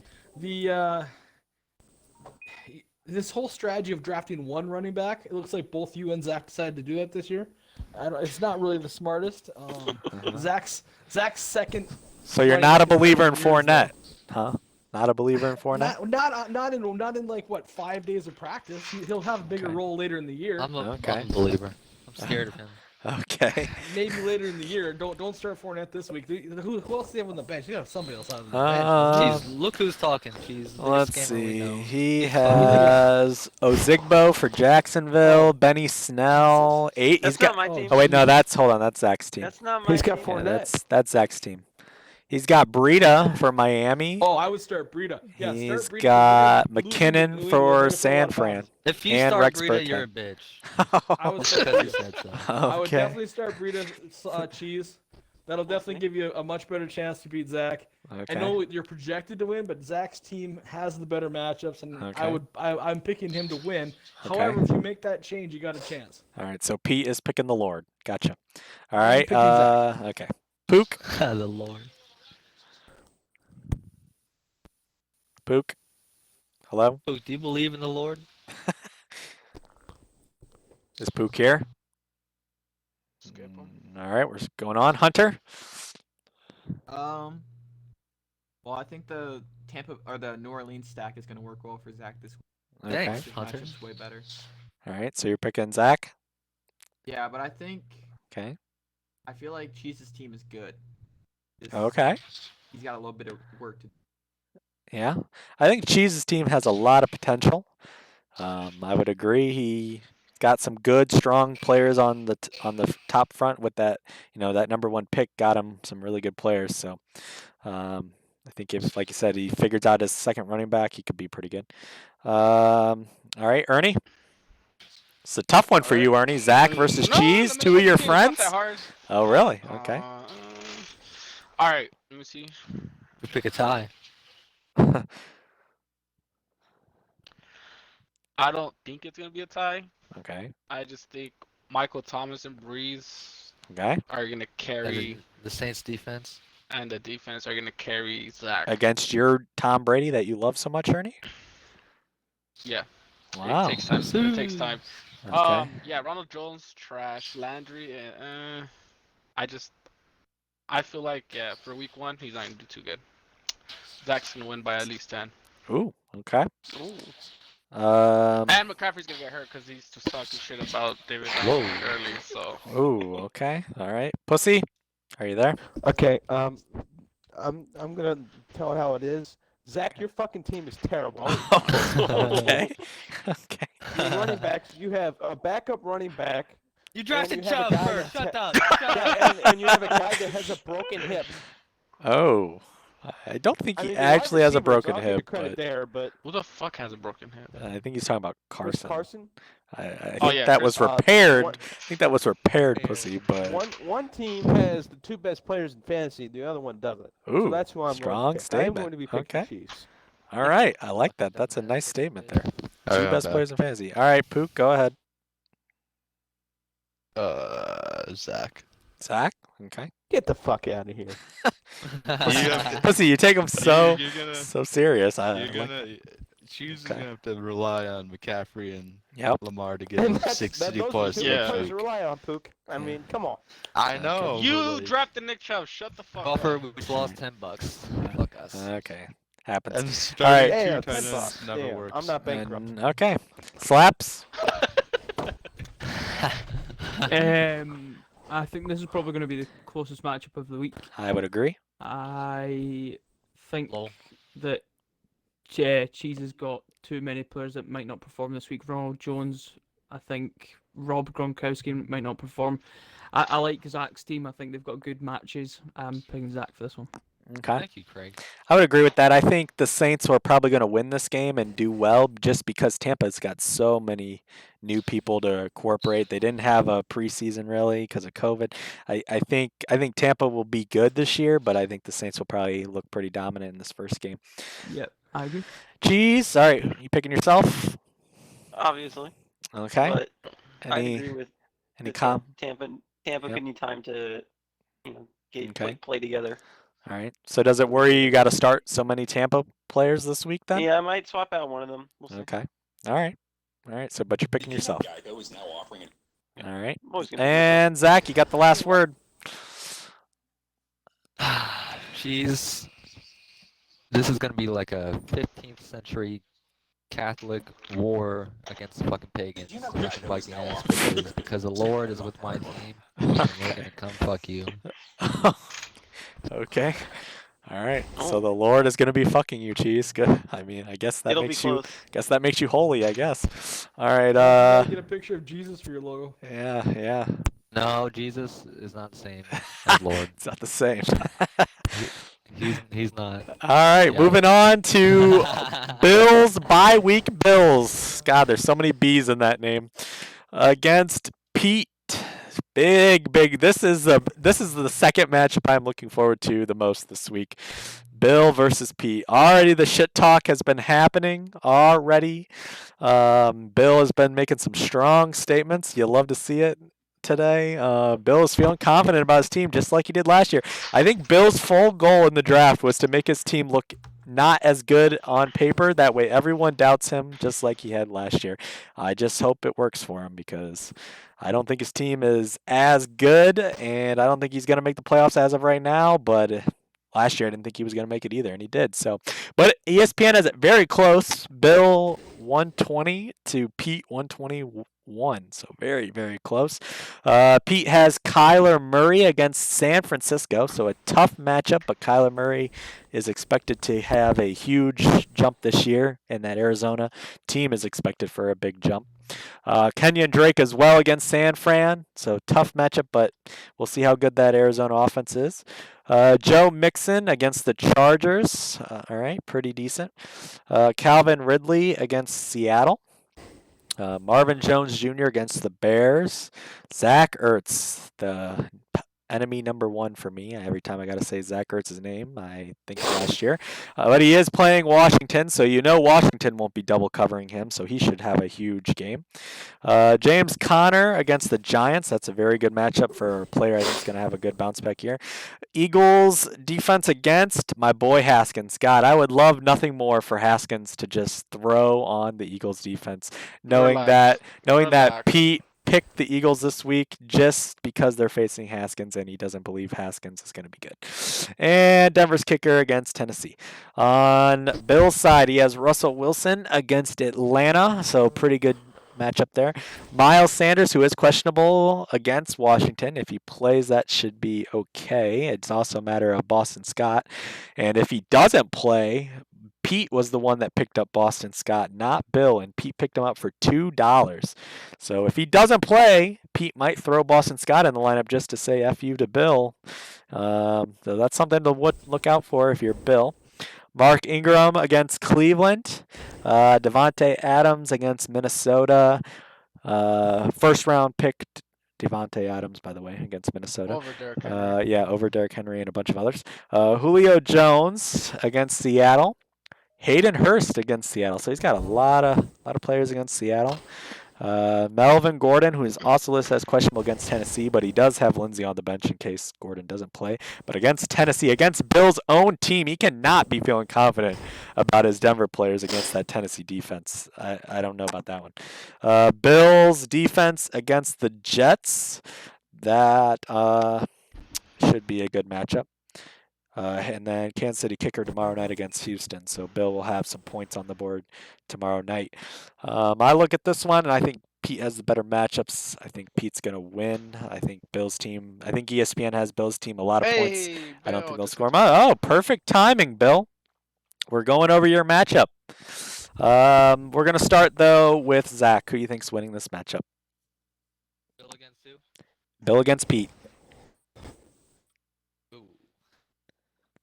This whole strategy of drafting one running back. It looks like both you and Zach decided to do that this year. It's not really the smartest. Zach's second. So you're running not a back in believer in 7 years, though. Fournette, huh? Not a believer in Fournette? Not in like what 5 days of practice. He'll have a bigger Okay. role later in the year. I'm a Okay. believer. I'm scared of him. Okay. Maybe later in the year. Don't start Fournette this week. Who else do they have on the bench? You have somebody else on the bench. Jeez, look who's talking. Jeez, the Let's biggest scammer we see. know. He He's talking. has Ozigbo for Jacksonville, Benny Snell. Eight. That's He's got. not my team. Oh wait, no, hold on. That's Zach's team. That's not my He's got team. Fournette. That's Zach's team. He's got Breida for Miami. Oh, I would start Breida. Yeah, He's start Breida. got Losing to New McKinnon England, for they're gonna put a lot San of Fran. points. If you And start Rex Breida, you're a Burkhead. bitch. I would Just start because you Breida. said so. I would Okay. definitely start Breida cheese. That'll definitely give you a much better chance to beat Zach. I Okay. know you're projected to win, but Zach's team has the better matchups, and Okay. I'm picking him to win. Okay. However, if you make that change, you got a chance. All right. So Pete is picking the Lord. Gotcha. All I'm right. picking Zach. Okay. Pook. the Lord. Pook. Hello. Oh, do you believe in the Lord? Is Pook here? Skip him. All right. We're going on. Hunter. Well, I think the Tampa or the New Orleans stack is going to work well for Zach this week. Okay. Thanks, His Hunter. matchup's way better. All right. So you're picking Zach. Yeah, but I think Okay. I feel like Cheese's team is good. Okay. He's got a little bit of work to do. Yeah. I think Cheese's team has a lot of potential. I would agree. He got some good, strong players on the top front with that. That #1 pick got him some really good players. So I think if, like you said, he figures out his second running back, he could be pretty good. All right, Ernie. It's a tough one for you, Ernie. Zach versus Cheese, two of your friends. Oh, really? Okay. All right. Let me see. We pick a tie. I don't think it's gonna be a tie. Okay. I just think Michael Thomas and Breeze Okay. are gonna carry, The Saints defense. and the defense are gonna carry Zach. Against your Tom Brady that you love so much, Ernie? Yeah. Wow. It takes time. It takes time. Okay. Yeah. Ronald Jones, trash. Landry, I feel like for week 1 he's not gonna do too good. Zach's gonna win by at least 10. Ooh. Okay. Ooh. Um. And McCaffrey's gonna get hurt because he's just talking shit about David Whoa. early. So. Ooh. Okay. All right. Pussy, are you there? Okay. I'm gonna tell it how it is. Zach, your fucking team is terrible. Okay. Okay. Your running backs, you have a backup running back. You drafted drafted you have a Chubb guy first. that- Shut up. Yeah, and you have a guy that has a broken hip. Oh. I don't think I he mean, your wide actually has a receivers, broken I'll give you hip, credit but there, but Who the fuck has a broken hip? I think he's talking about Chris Carson. Carson. I think Oh, yeah, that Chris- was repaired. one- I think that was repaired, Pussy. But One team has the 2 best players in fantasy, the other one doesn't. ooh, So that's who I'm strong going to pick. I am statement. going to be picking Okay. the Chiefs. All right, I like that. That's a nice statement there. Two best players in fantasy. All right, Pook, go ahead. Zach. Zach. Okay. Get the fuck out of here. Pussy, you take him so You're gonna- so serious. I You're like gonna. Cheese is Okay. gonna have to rely on McCaffrey and Yep. Lamar to get And him 60 those plus. are the 2 Yeah. best players next to week. rely on, Pook. I mean, come on. I know. You but, like, drafted Nick Chubb. Shut the fuck Offer, up. we lost $10. Fuck us. Okay. Happens. and All right. starting Yeah, two 10 tight ends bucks. never Damn, works. I'm not bankrupt. And, okay. Slaps. I think this is probably going to be the closest matchup of the week. I would agree. I think Lol. that Cheese has got too many players that might not perform this week. Ronald Jones, I think Rob Gronkowski might not perform. I like Zach's team. I think they've got good matches. I'm picking Zach for this one. Okay. Thank you, Craig. I would agree with that. I think the Saints are probably going to win this game and do well just because Tampa's got so many new people to incorporate. They didn't have a preseason really because of COVID. I think Tampa will be good this year, but I think the Saints will probably look pretty dominant in this first game. Yep, I agree. Cheese. All right, you picking yourself? Obviously. Okay. But I Any agree with any that com? Tampa Yep. could need time to, get Okay. play together. All right. So does it worry you got to start so many Tampa players this week then? Yeah, I might swap out one of them. We'll see. Okay. All right. All right. So, but you're picking yourself. All right. I'm always gonna pick myself. And Zach, you got the last word. Jeez. This is going to be like a 15th century Catholic war against fucking pagans, Viking ass bitches, because the Lord is with my team, and we're gonna come fuck you. Okay. All right. So the Lord is gonna be fucking you, Cheese. Good. I mean, I guess that It'll be makes you. close. Guess that makes you holy. I guess. All right. You gotta get a picture of Jesus for your logo. Yeah. Yeah. No, Jesus is not the same as Lord. It's not the same. He's not. All right, Yeah. moving on to Bills bye week Bills. God, there's so many B's in that name. Against Pete. Big. This is the second matchup I'm looking forward to the most this week. Bill versus Pete. Already the shit talk has been happening already. Bill has been making some strong statements. You love to see it today. Bill is feeling confident about his team just like he did last year. I think Bill's full goal in the draft was to make his team look not as good on paper. That way everyone doubts him just like he had last year. I just hope it works for him because I don't think his team is as good, and I don't think he's going to make the playoffs as of right now, but last year I didn't think he was going to make it either, and he did. So, but ESPN has it very close. Bill 120 to Pete 121. So very, very close. Pete has Kyler Murray against San Francisco. So a tough matchup, but Kyler Murray is expected to have a huge jump this year, and that Arizona team is expected for a big jump. Kenyon Drake as well against San Fran. So tough matchup, but we'll see how good that Arizona offense is. Joe Mixon against the Chargers. All right, pretty decent. Calvin Ridley against Seattle. Marvin Jones Jr. against the Bears. Zach Ertz, the enemy number one for me. Every time I got to say Zach Ertz's name, I think last year. But he is playing Washington, so you know Washington won't be double covering him, so he should have a huge game. James Conner against the Giants. That's a very good matchup for a player I think is going to have a good bounce back year. Eagles defense against my boy Haskins. God, I would love nothing more for Haskins to just throw on the Eagles defense, knowing that Pete picked the Eagles this week just because they're facing Haskins and he doesn't believe Haskins is going to be good. And Denver's kicker against Tennessee. On Bill's side, he has Russell Wilson against Atlanta, so pretty good matchup there. Miles Sanders, who is questionable against Washington. If he plays, that should be okay. It's also a matter of Boston Scott. And if he doesn't play, Pete was the one that picked up Boston Scott, not Bill, and Pete picked him up for $2. So if he doesn't play, Pete might throw Boston Scott in the lineup just to say F you to Bill. So that's something to look out for if you're Bill. Mark Ingram against Cleveland. Devontae Adams against Minnesota. First round pick Devontae Adams, by the way, against Minnesota. Over Derrick Henry. Over Derrick Henry and a bunch of others. Julio Jones against Seattle. Hayden Hurst against Seattle. So he's got a lot of players against Seattle. Melvin Gordon, who is also listed as questionable against Tennessee, but he does have Lindsey on the bench in case Gordon doesn't play. But against Tennessee, against Bill's own team, he cannot be feeling confident about his Denver players against that Tennessee defense. I don't know about that one. Bills defense against the Jets. That should be a good matchup. And then Kansas City kicker tomorrow night against Houston. So Bill will have some points on the board tomorrow night. I look at this one, and I think Pete has the better matchups. I think Pete's going to win. I think ESPN has Bill's team a lot of points. I don't think they'll score much. Oh, perfect timing, Bill. We're going over your matchup. We're going to start, though, with Zach. Who do you think's winning this matchup? Bill against who? Bill against Pete.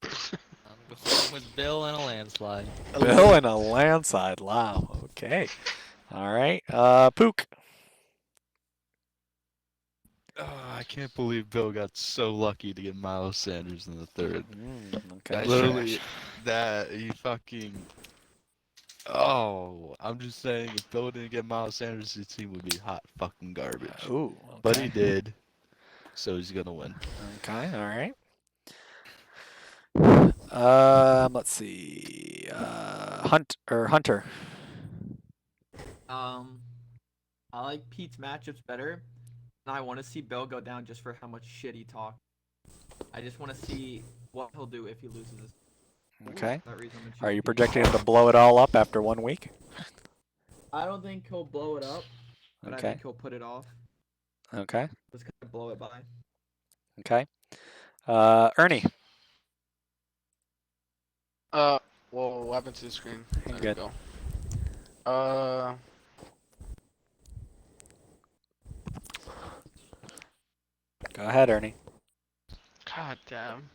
I'm going with Bill and a landslide. Bill and a landslide. Wow. Okay. All right. Pook. I can't believe Bill got so lucky to get Miles Sanders in the third. Okay. Literally, that he fucking. Oh, I'm just saying, if Bill didn't get Miles Sanders, his team would be hot fucking garbage. Ooh. Okay. But he did, so he's gonna win. Okay. All right. Let's see. Hunter. I like Pete's matchups better, and I want to see Bill go down just for how much shit he talked. I just want to see what he'll do if he loses this. Okay. For that reason, I'm gonna Are choose you Pete. projecting him to blow it all up after 1 week? I don't think he'll blow it up, but I Okay. think he'll put it off. Okay. Just kind of blow it by. Okay. Ernie. Whoa, what happened to the screen? There Good. we go. Go ahead, Ernie. God damn.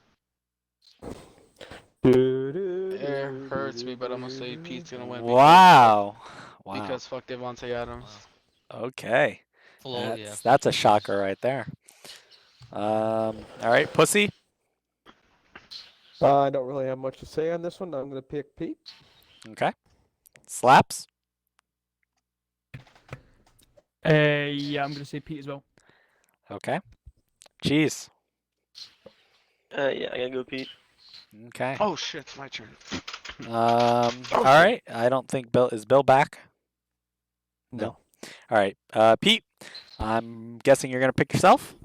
It It hurts me, but I'm gonna say Pete's gonna win. Wow. Wow. Because fuck Devontae Adams. Okay. Well, yeah. That's a shocker right there. All right, Pussy. I don't really have much to say on this one. I'm gonna pick Pete. Okay. Slaps. Yeah, I'm gonna say Pete as well. Okay. Cheese. Yeah, I gotta go Pete. Okay. Oh shit, it's my turn. All right. I don't think Bill back? No. All right. Pete, I'm guessing you're going to pick yourself?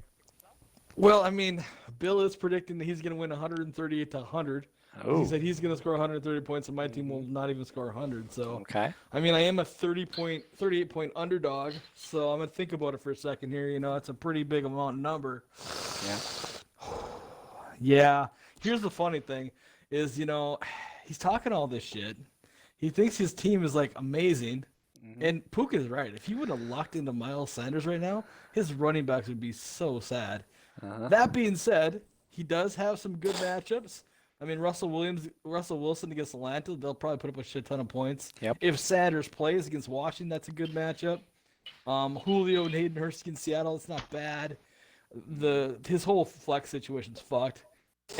Well, I mean, Bill is predicting that he's going to win 138 to 100. Oh. He said he's going to score 130 points, and my team will not even score 100. So, Okay. I mean, I am a 38 point underdog. So I'm going to think about it for a second here. You know, it's a pretty big amount number. Yeah. Yeah. Here's the funny thing is, you know, he's talking all this shit. He thinks his team is like amazing. And Puka is right. If he would have locked into Miles Sanders right now, his running backs would be so sad. That being said, he does have some good matchups. I mean, Russell Wilson against Atlanta, they'll probably put up a shit ton of points. Yep. If Sanders plays against Washington, that's a good matchup. Julio and Hayden Hurst against Seattle, it's not bad. His whole flex situation's fucked.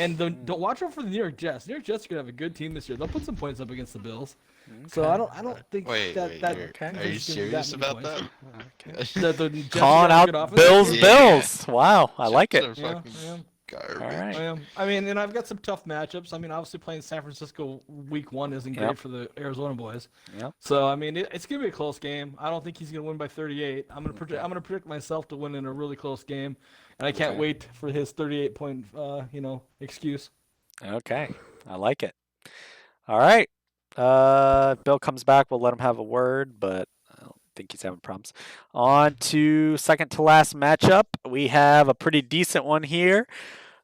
And don't watch out for the New York Jets. New York Jets are gonna have a good team this year. They'll put some points up against the Bills. So I don't think Wait, that wait, that you're- defense are you is gonna be serious many about points. that? That the Jets Calling have a good out offense? Bills. Yeah. Bills. Wow. I like it. Jets are Yeah, fucking yeah. garbage. All right. I am. I mean, and I've got some tough matchups. I mean, obviously playing San Francisco week 1 isn't great Yep. for the Arizona boys. Yep. So I mean, it's gonna be a close game. I don't think he's gonna win by 38. I'm gonna predict myself to win in a really close game, and I can't Okay. wait for his 38 point excuse. Okay. I like it. All right. Bill comes back. We'll let him have a word, but I don't think he's having problems. On to second to last matchup. We have a pretty decent one here.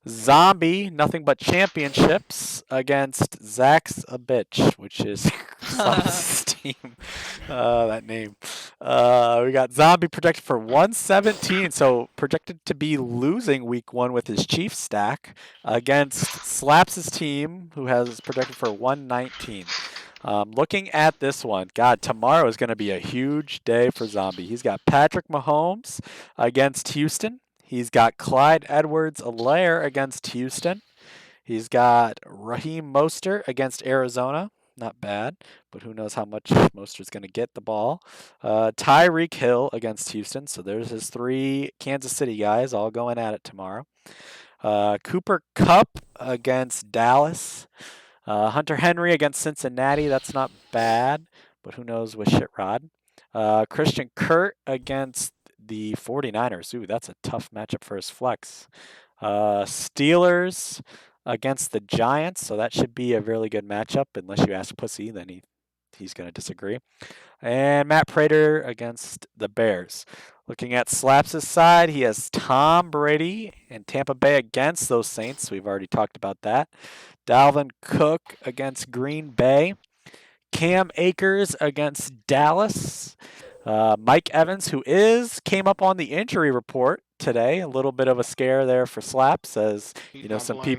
Zombie, nothing but championships against Zach's a bitch, which is Slaps' team. That name. We got Zombie projected for 117, so projected to be losing week 1 with his Chiefs stack against Slaps' team, who has projected for 119. Looking at this one, God, tomorrow is going to be a huge day for Zombie. He's got Patrick Mahomes against Houston. He's got Clyde Edwards-Helaire against Houston. He's got Raheem Mostert against Arizona. Not bad, but who knows how much Mostert's going to get the ball. Tyreek Hill against Houston. So there's his 3 Kansas City guys all going at it tomorrow. Cooper Kupp against Dallas. Hunter Henry against Cincinnati. That's not bad, but who knows with Shitrod. Christian Kirk against the 49ers. Ooh, that's a tough matchup for his flex. Steelers against the Giants. So that should be a really good matchup. Unless you ask Pussy, then he's going to disagree. And Matt Prater against the Bears. Looking at Slaps' side, he has Tom Brady and Tampa Bay against those Saints. We've already talked about that. Dalvin Cook against Green Bay. Cam Akers against Dallas. Mike Evans, who came up on the injury report today. A little bit of a scare there for Slaps, as He's you know, not some playing.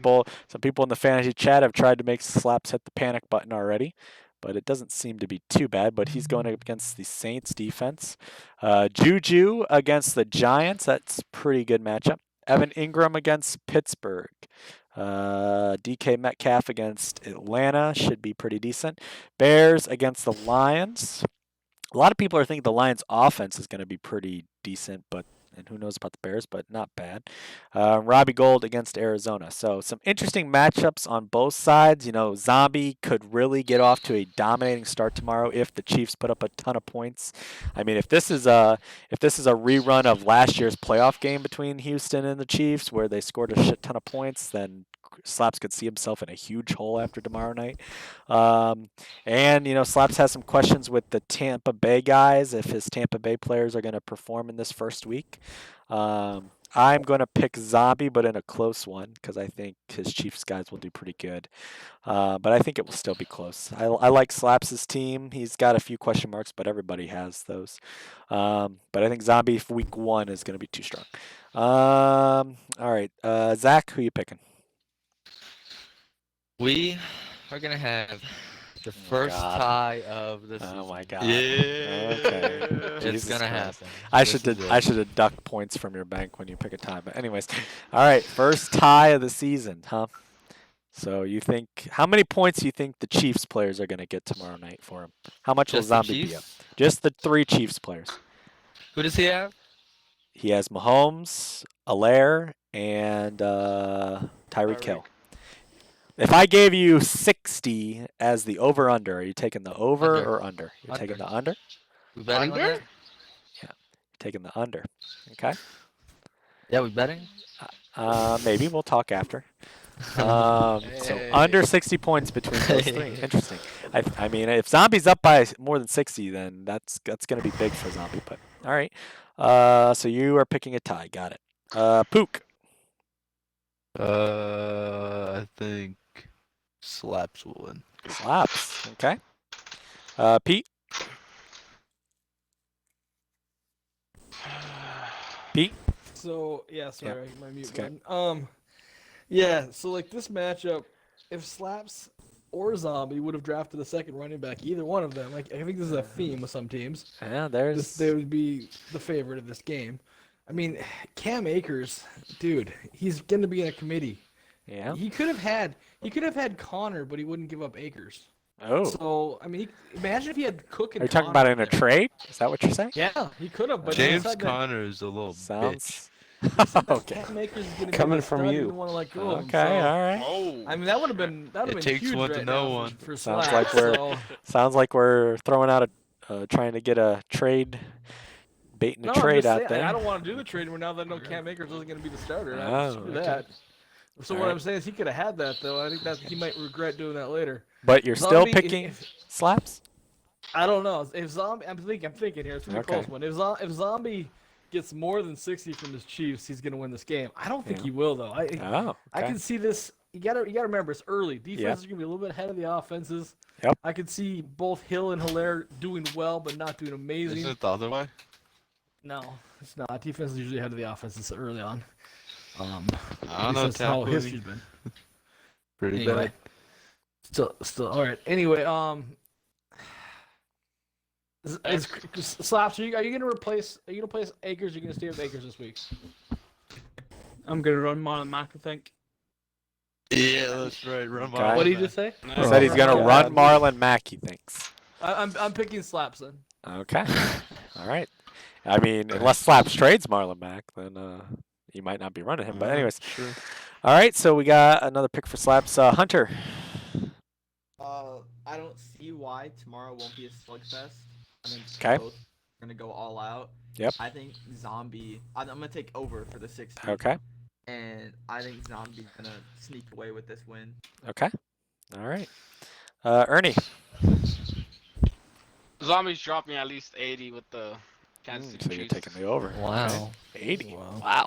people in the fantasy chat have tried to make Slaps hit the panic button already, but it doesn't seem to be too bad. But he's going up against the Saints defense. Juju against the Giants. That's a pretty good matchup. Evan Ingram against Pittsburgh. DK Metcalf against Atlanta should be pretty decent. Bears against the Lions. A lot of people are thinking the Lions' offense is going to be pretty decent, and who knows about the Bears, but not bad. Robbie Gould against Arizona. So some interesting matchups on both sides. You know, Zombie could really get off to a dominating start tomorrow if the Chiefs put up a ton of points. I mean, if this is a rerun of last year's playoff game between Houston and the Chiefs, where they scored a shit ton of points, then Slaps could see himself in a huge hole after tomorrow night. And Slaps has some questions with the Tampa Bay guys if his Tampa Bay players are going to perform in this first week. I'm going to pick Zombie, but in a close one because I think his Chiefs guys will do pretty good. But I think it will still be close. I like Slaps' team. He's got a few question marks, but everybody has those. But I think Zombie for week 1 is going to be too strong. All right. Zach, who you picking? We are gonna have the first God. tie of the season. Oh my God. Yeah. Okay. It's Jesus gonna Christ. happen. I This should is I it. should deduct points from your bank when you pick a tie. But anyways, all right. First tie of the season, huh? So you think how many points do you think the Chiefs players are gonna get tomorrow night for him? How much Just the will Zombie be up? Chiefs? Just the 3 Chiefs players. Who does he have? He has Mahomes, Allaire, and Tyreek Hill. If I gave you 60 as the over/under, are you taking the over Under. or under? You're taking the under? We betting on Under? that? You're taking the under. Okay. Yeah, we betting? Maybe we'll talk after. So under 60 points between those 3. Interesting. I mean, if Zombie's up by more than 60, then that's going to be big for Zombie. But all right. So you are picking a tie. Got it. Pook. I think Slaps will win. Slaps. Okay. Pete. Pete. So yeah, sorry, my mute okay. button. Yeah, so like this matchup, if Slaps or Zombie would have drafted a second running back, either one of them, like I think this is a theme with some teams. Yeah, there's. They would be the favorite of this game. I mean, Cam Akers, dude, he's gonna be in a committee. Yeah. He could have had Connor, but he wouldn't give up Akers. Oh. So I mean, imagine if he had Cook and. Are you talking Connor about in a there. trade? Is that what you're saying? Yeah, he could have, but James instead that- Conner is a little Sounds. Okay. Okay. Cam Akers is gonna be Coming the from stud, you. didn't want to let go of him, Okay. so- All right. Oh. I mean, that would have been It takes huge one to right know now one. for Sounds Slaps, like we're- so- Sounds like we're throwing out trying to get a trade, baiting a No, I'm trade just out saying, there. I don't want to do the trade now that I know Cam Akers isn't going to be the starter. Oh, Screw okay. that. So All what right. I'm saying is he could have had that though. I think that he might regret doing that later. But you're still Zombie, picking Slaps? I don't know if Zombie. I'm thinking here. It's gonna be a Okay. close one. If Zombie gets more than 60 from his Chiefs, he's gonna win this game. I don't think Yeah. he will though. Oh. Okay. I can see this. You gotta remember it's early. Defense Yeah. is gonna be a little bit ahead of the offenses. Yep. I could see both Hill and Hilaire doing well, but not doing amazing. Isn't it the other way? No, it's not. Defense is usually ahead of the offenses early on. I At don't know. least that's how Tampa history's been. pretty Anyway, bad. still all right. Anyway, Slaps, are you gonna replace? Are you gonna replace Akers? Or are you gonna stay with Akers this week? I'm gonna run Marlon Mack, I think. Yeah, that's right. Run Okay. Marlon What did you back. just say? He said he's gonna God. run Marlon Mack. He thinks. I'm picking Slaps then. Okay. All right. I mean, unless Slaps trades Marlon Mack, then you might not be running him. But anyways, Sure. all right. So we got another pick for Slaps. Hunter. I don't see why tomorrow won't be a slugfest. I think Okay. both are gonna go all out. Yep. I think Zombie. I'm gonna take over for the 60. Okay. And I think Zombie's gonna sneak away with this win. Okay. All right. Ernie. Zombies dropping at least 80 with the Kansas City So you're Chiefs. taking the over. Wow. Okay. 80. Wow. Wow.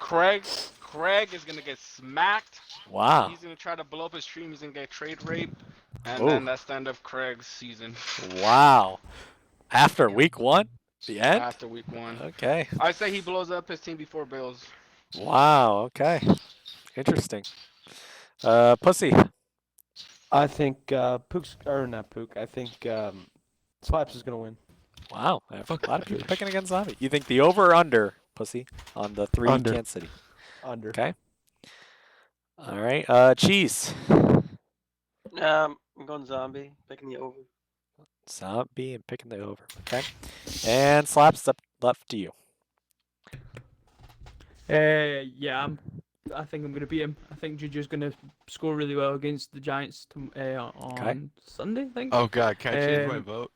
Craig is gonna get smacked. Wow. He's gonna try to blow up his stream. He's gonna get trade rape, and Ooh. then that's the end of Craig's season Wow. After week 1, the end. after week 1. Okay. I say he blows up his team before Bills. Wow. Okay. Interesting. Pussy. I think Pook's or not Pook. I think Slaps is gonna win. Wow. A lot of people picking against Zombie. You think the over or under, Pussy, on the 3 Under. Kansas City? Under. Okay. All right. Cheese. I'm going Zombie, picking the over. Zombie and picking the over. Okay. And Slaps up left to you. Yeah, I think I'm gonna beat him. I think Juju's gonna score really well against the Giants on Sunday. I think. Oh God, can I change my Um, vote?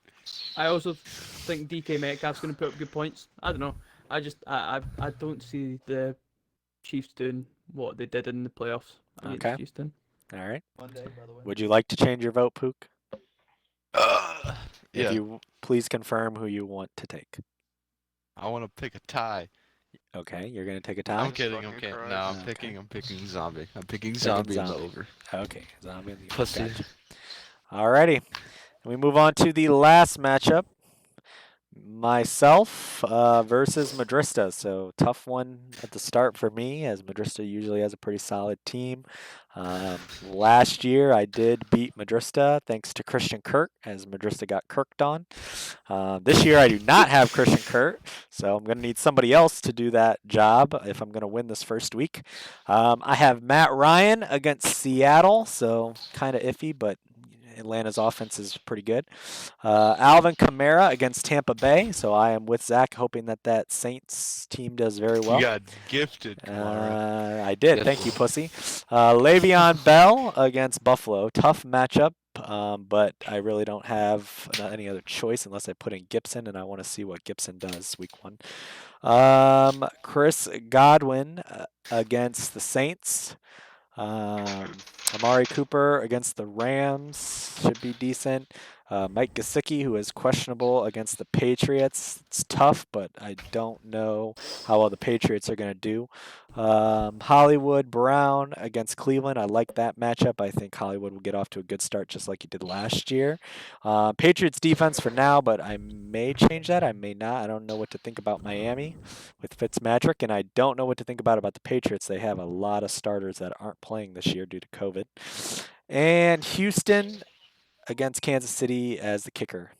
I also think DK Metcalf's gonna put up good points. I don't know. I don't see the Chiefs doing what they did in the playoffs against Okay. Houston. All right. Monday, by the way. Would you like to change your vote, Pook? If Yeah, you please confirm who you want to take. I want to pick a tie. Okay, you're gonna take a I'm tie. kidding. I'm fucking kidding. Christ. No, I'm Okay. picking zombie. I'm picking Picking zombie in the zombie. over. Okay, zombie. in the Pussy. Gotcha. Alrighty, we move on to the last matchup. Myself versus Madrista. So tough one at the start for me, as Madrista usually has a pretty solid team. Last year I did beat Madrista thanks to Christian Kirk, as Madrista got kirked on. This year I do not have Christian Kirk, so I'm going to need somebody else to do that job if I'm going to win this first week. I have Matt Ryan against Seattle, so kind of iffy, but Atlanta's offense is pretty good. Alvin Kamara against Tampa Bay, so I am with Zach, hoping that Saints team does very well. You got gifted, Kamara. I did. Thank you, pussy. Le'Veon Bell against Buffalo. Tough matchup, but I really don't have any other choice unless I put in Gibson, and I want to see what Gibson does week 1. Chris Godwin against the Saints. Amari Cooper against the Rams should be decent. Mike Gesicki, who is questionable against the Patriots. It's tough, but I don't know how well the Patriots are going to do. Hollywood Brown against Cleveland. I like that matchup. I think Hollywood will get off to a good start just like he did last year. Patriots defense for now, but I may change that. I may not. I don't know what to think about Miami with Fitzmagic, and I don't know what to think about the Patriots. They have a lot of starters that aren't playing this year due to COVID. And Houston against Kansas City as the kicker.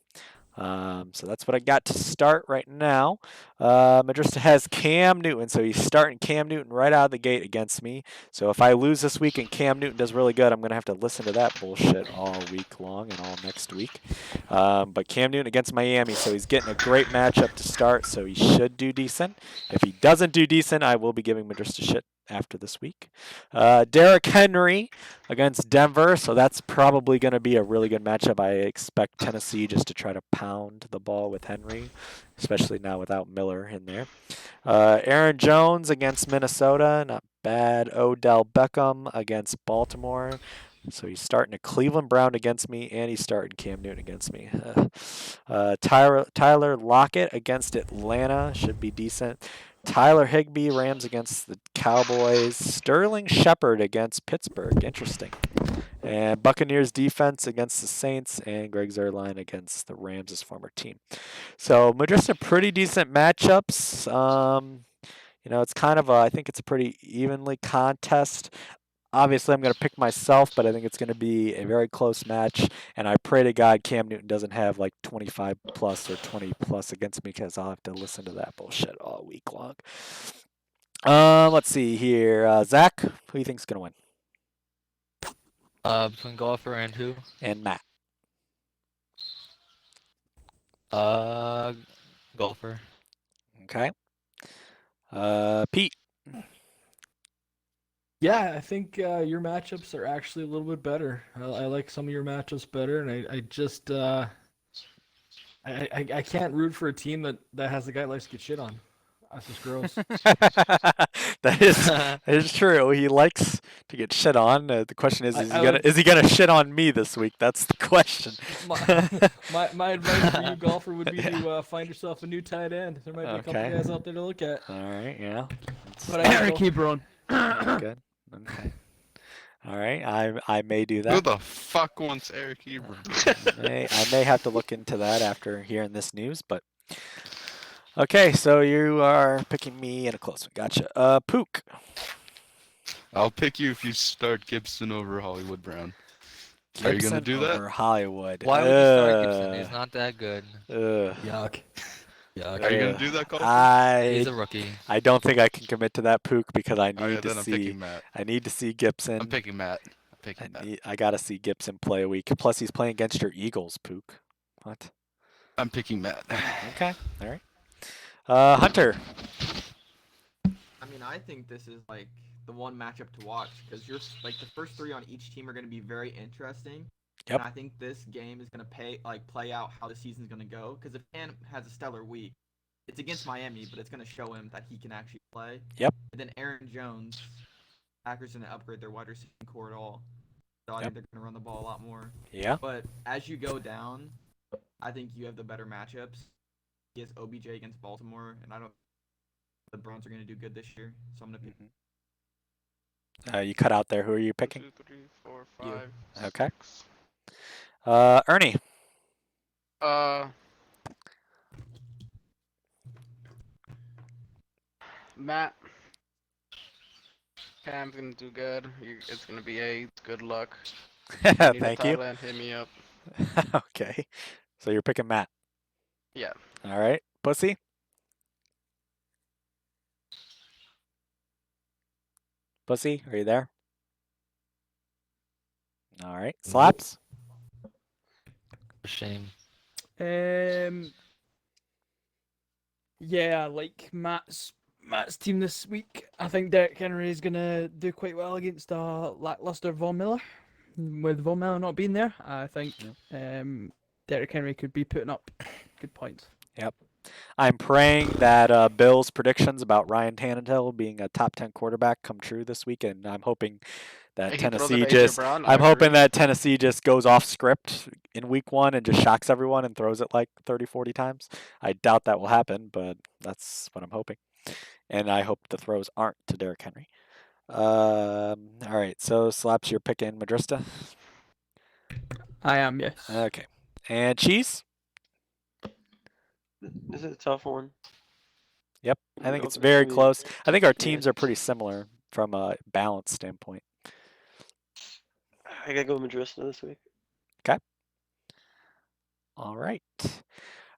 So that's what I got to start right now. Madrista has Cam Newton, so he's starting Cam Newton right out of the gate against me. So if I lose this week and Cam Newton does really good, I'm going to have to listen to that bullshit all week long and all next week. But Cam Newton against Miami, so he's getting a great matchup to start, so he should do decent. If he doesn't do decent, I will be giving Madrista shit after this week. Derrick Henry against Denver, so that's probably going to be a really good matchup. I expect Tennessee just to try to pound the ball with Henry, especially now without Miller in there. Aaron Jones against Minnesota, not bad. Odell Beckham against Baltimore. So he's starting a Cleveland Brown against me, and he's starting Cam Newton against me. Tyler Lockett against Atlanta should be decent. Tyler Higbee, Rams against the Cowboys. Sterling Shepard against Pittsburgh. Interesting. And Buccaneers defense against the Saints, and Greg Zuerlein against the Rams' former team. So Madrista, pretty decent matchups. It's kind of I think it's a pretty evenly contest. Obviously, I'm going to pick myself, but I think it's going to be a very close match. And I pray to God Cam Newton doesn't have like 25 plus or 20 plus against me, because I'll have to listen to that bullshit all week long. Let's see here. Zach, who do you think's going to win? Between Golfer and who? And Matt. Golfer. Okay. Pete. Yeah, I think your matchups are actually a little bit better. I like some of your matchups better, and I just I can't root for a team that has a guy that likes to get shit on. That's just gross. That is true. He likes to get shit on. The question is he gonna shit on me this week? That's the question. my advice for you, Golfer, would be to find yourself a new tight end. There might be a couple guys out there to look at. All right, yeah. But I Keep her on. Good. Okay. All right, I may do Who that. the fuck wants Eric Ebron? I may have to look into that after hearing this news, but okay. So you are picking me in a close one. Gotcha. Pook. I'll pick you if you start Gibson over Hollywood Brown. Are you gonna do that? Over Hollywood. Why would you start Gibson? He's not that good. Yuck. Are you gonna do that, Golfer? He's a rookie. I don't think I can commit to that, Pook, because I need Alright, to then I'm see. picking Matt. I need to see Gibson. I'm picking Matt. Matt. I gotta see Gibson play a week. Plus, he's playing against your Eagles, Pook. What? I'm picking Matt. Okay. All right. Hunter. I mean, I think this is like the one matchup to watch, because you're like the first three on each team are going to be very interesting. Yep. And I think this game is going to play out how the season's going to go, because if Cam has a stellar week, it's against Miami, but it's going to show him that he can actually play. Yep. And then Aaron Jones, Packers going to upgrade their wide receiving core at all. So I Yep. think they're going to run the ball a lot more. Yeah. But as you go down, I think you have the better matchups. He has OBJ against Baltimore, and I don't. The Browns are going to do good this year, so I'm going to pick. You cut out there. Who are you 1, picking? 2, 3, 4, You. 5, Okay. 6. Ernie. Matt. Cam's gonna do good. It's gonna be AIDS. Good luck. Need a Thank you. Thailand, hit me up. Okay. So you're picking Matt. Yeah. All right. Pussy. Pussy, are you there? All right. Slaps. Shame. Yeah, I like Matt's team this week. I think Derrick Henry is gonna do quite well against a lackluster Von Miller. With Von Miller not being there, I think Derrick Henry could be putting up good points. Yep. I'm praying that Bill's predictions about Ryan Tannehill being a top 10 quarterback come true this week, and I'm hoping that He throws Tennessee an AJ just Brown, I I'm hoping agree. that Tennessee just goes off script in week 1 and just shocks everyone and throws it like 30, 40 times. I doubt that will happen, but that's what I'm hoping. And I hope the throws aren't to Derrick Henry. All right, so Slaps, you're picking Madrista? I am, yes. Okay. And Cheese? This is a tough one. Yep, I think Go it's with very the- close. I think our Yeah. teams are pretty similar from a balance standpoint. I gotta go with Madrista this week. All right.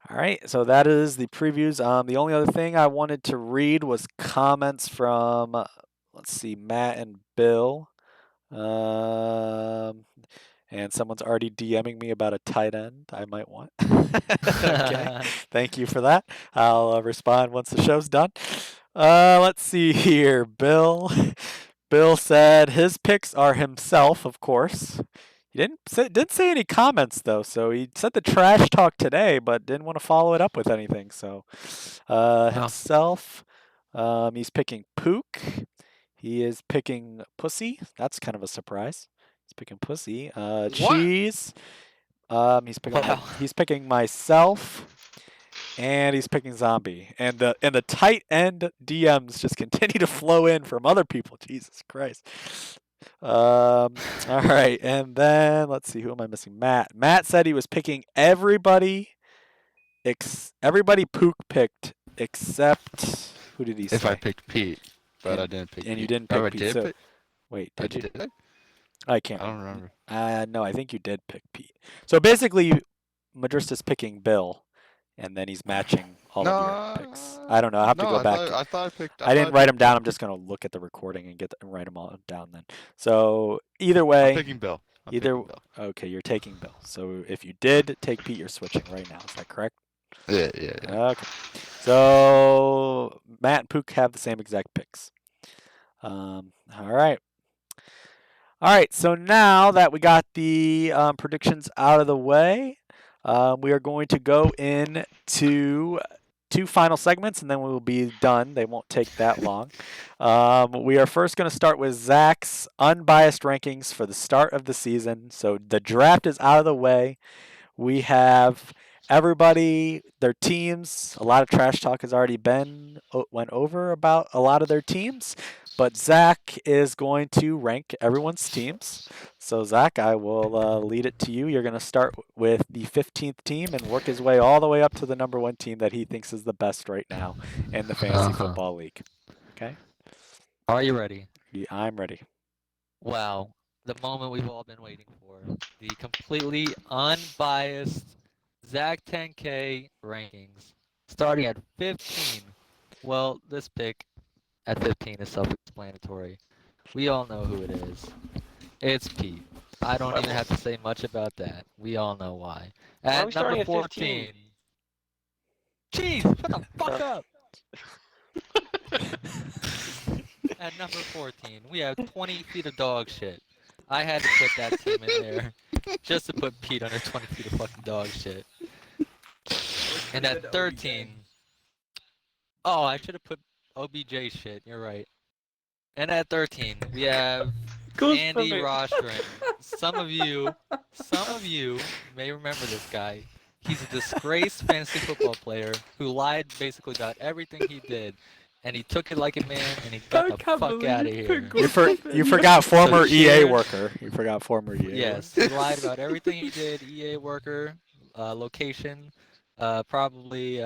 All right, so that is the previews. The only other thing I wanted to read was comments from, let's see, Matt and Bill. And someone's already DMing me about a tight end I might want. Okay, thank you for that. I'll respond once the show's done. Let's see here. Bill said his picks are himself, of course. He didn't say any comments though, so he said the trash talk today, but didn't want to follow it up with anything. So himself, he's picking Pook. He is picking Pussy. That's kind of a surprise. He's picking Pussy. Cheese. He's picking myself, and he's picking Zombie. And the tight end DMs just continue to flow in from other people. Jesus Christ. All right, and then let's see, who am I missing? Matt. Matt said he was picking everybody. Everybody Pook picked except who did he say? If I picked Pete, but I And- didn't pick. and you Pete. didn't pick Oh, I Pete, did so- pick- Wait, I did you? did. I can't. I don't remember. No, I think you did pick Pete. So basically, Madrista's picking Bill, and then he's matching all of your picks. I don't know. I have to No, go I back. thought- I thought I picked- I I thought didn't I write them down. I'm just gonna look at the recording and write them all down then. So either way, I'm picking Bill. I'm either picking Bill. okay, you're taking Bill. So if you did take Pete, you're switching right now. Is that correct? Yeah. Okay. So Matt and Pook have the same exact picks. All right. All right. So now that we got the predictions out of the way, we are going to go into 2 final segments, and then we will be done. They won't take that long. We are first going to start with Zach's unbiased rankings for the start of the season. So the draft is out of the way. We have everybody, their teams. A lot of trash talk has already went over about a lot of their teams, but Zach is going to rank everyone's teams. So Zach, I will lead it to you. You're going to start with the 15th team and work his way all the way up to the number 1 team that he thinks is the best right now in the fantasy football league. Okay? Are you ready? Yeah, I'm ready. Wow, the moment we've all been waiting for. The completely unbiased Zach 10K rankings. Starting at 15. Well, this pick at 15 is self-explanatory. We all know who it is. It's Pete. I don't even have to say much about that. We all know why. Why are At we starting number at 14. 15? Jeez, shut the fuck up! At number 14, we have 20 feet of dog shit. I had to put that team in there just to put Pete under 20 feet of fucking dog shit. And at 13, oh, I should have put OBJ shit. You're right. And at 13, we have Goes Andy from it. Rostron. some of you may remember this guy. He's a disgraced fantasy football player who lied basically about everything he did, and he took it like a man, and he got the fuck out of here. You forgot former EA cheers. worker. You forgot former EA. Yes, he lied about everything he did. EA worker, location, probably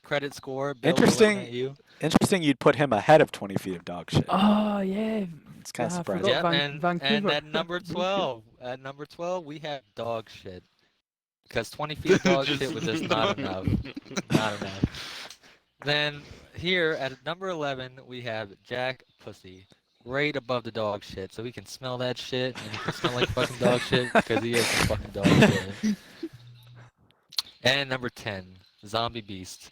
credit score. Bill, we're looking Interesting. at you. Interesting. You'd put him ahead of 20 feet of dog shit. Oh yeah. It's kind of I surprising. forgot. Yeah, Van- and Vancouver. at number 12, we have dog shit. Because 20 feet of dog shit was just not enough. Not enough. Then here at number 11, we have Jack Pussy. Right above the dog shit. So he can smell that shit and he can smell like fucking dog shit because he is some fucking dog shit. And number 10, Zombie Beast.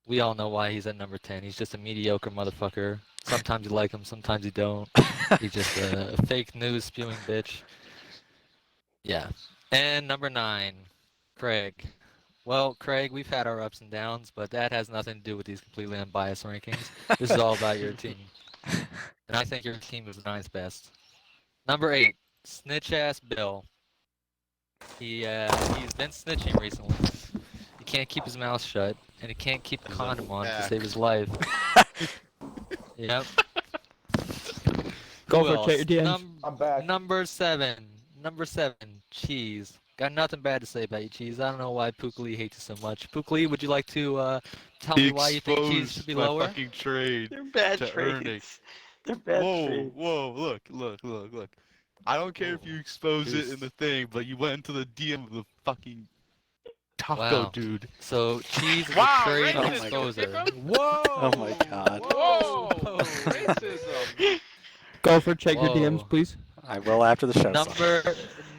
We all know why he's at number 10. He's just a mediocre motherfucker. Sometimes you like him, sometimes you don't. He's just a fake news spewing bitch. Yeah. And number 9, Craig. Well, Craig, we've had our ups and downs, but that has nothing to do with these completely unbiased rankings. This is all about your team. And I think your team is the 9th best. Number 8, Snitch Ass Bill. He's been snitching recently. He can't keep his mouth shut, and he can't keep a condom on to save his life. Yep. Go Who for else? check your DMs. I'm back. Number 7, Cheese. Got nothing bad to say about you, Cheese. I don't know why Pukli hates you so much. Pukli, would you like to tell me why you think Cheese should be my lower? fucking trade. They're bad To earn trades. They're bad trades. Whoa, look. I don't care if you expose it in the thing, but you went into the DM of the fucking taco Wow. dude. So Cheese is Wow, a trade racist. exposer. Whoa! Oh my god. Whoa! Racism. Go for check your Whoa. DMs, please. I will after the show.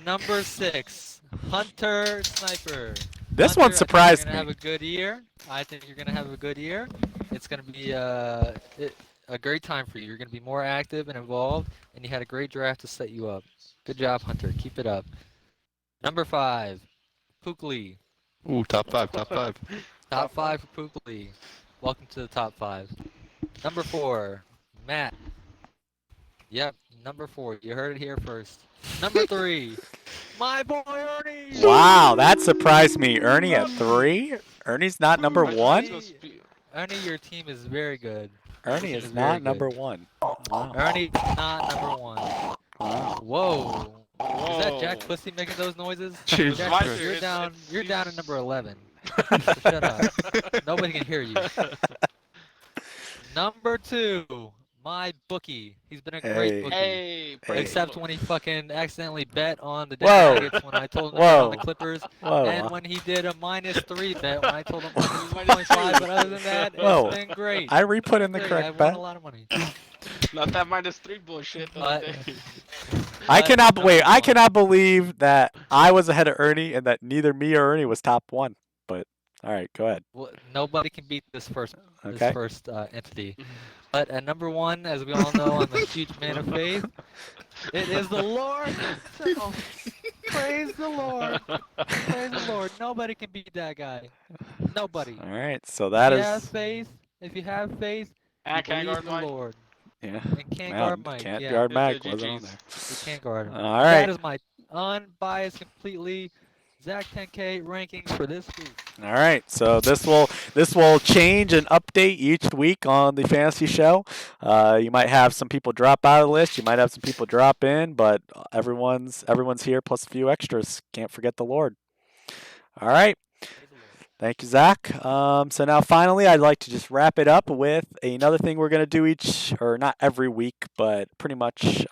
Number 6, Hunter Sniper. This Hunter, one surprised I think you're gonna have me. a good year. I think you're gonna have a good year. It's gonna be a great time for you. You're gonna be more active and involved, and you had a great draft to set you up. Good job, Hunter. Keep it up. Number 5, Pukli. Ooh, top 5. Top 5 for Pukli. Welcome to the top 5. Number 4, Matt. Yep, number 4. You heard it here first. Number 3, my boy Ernie. Wow, that surprised me. Ernie at 3? Ernie's not number 1? Ernie, your team is very good. Ernie Your team is very not number good. 1. Wow. Ernie, not number 1. Wow. Whoa. Is that Jack Whoa. Pussy making those noises? Jesus Jack, Christ. you're It's- down. it's- You're down at number 11. So shut up. Nobody can hear you. Number 2, my bookie. He's been a great Hey. bookie. Hey, Hey. Except when he fucking accidentally bet on the Whoa. Denver Nuggets when I told him to bet on the Whoa. Clippers, Whoa. and when he did a -3 bet when I told him -2.5. But other than that, Whoa. it's been great. I re-put in the Great. correct I've bet. won a lot of money. not that -3 bullshit. the other But- day. I But cannot number wait. I 1. cannot believe that I was ahead of Ernie and that neither me or Ernie was top 1. But all right, go ahead. Well, nobody can beat this first Okay. entity. But at number 1, as we all know, I'm a huge man of faith. It is the Lord himself. Praise the Lord. Praise the Lord. Nobody can beat that guy. Nobody. All right, so that if you have is faith, if you have faith, And you can't believe guard in Mike. the Lord. yeah. And can't Well, guard Mike. can't yeah. guard Mike GG's. wasn't on there. You can't guard him. All That right. is my unbiased, completely Zach 10K rankings for this week. All right, so this will change and update each week on the fantasy show. You might have some people drop out of the list. You might have some people drop in, but everyone's here plus a few extras. Can't forget the Lord. All right. Thank you, Zach. So now finally, I'd like to just wrap it up with another thing we're going to do not every week, but pretty much.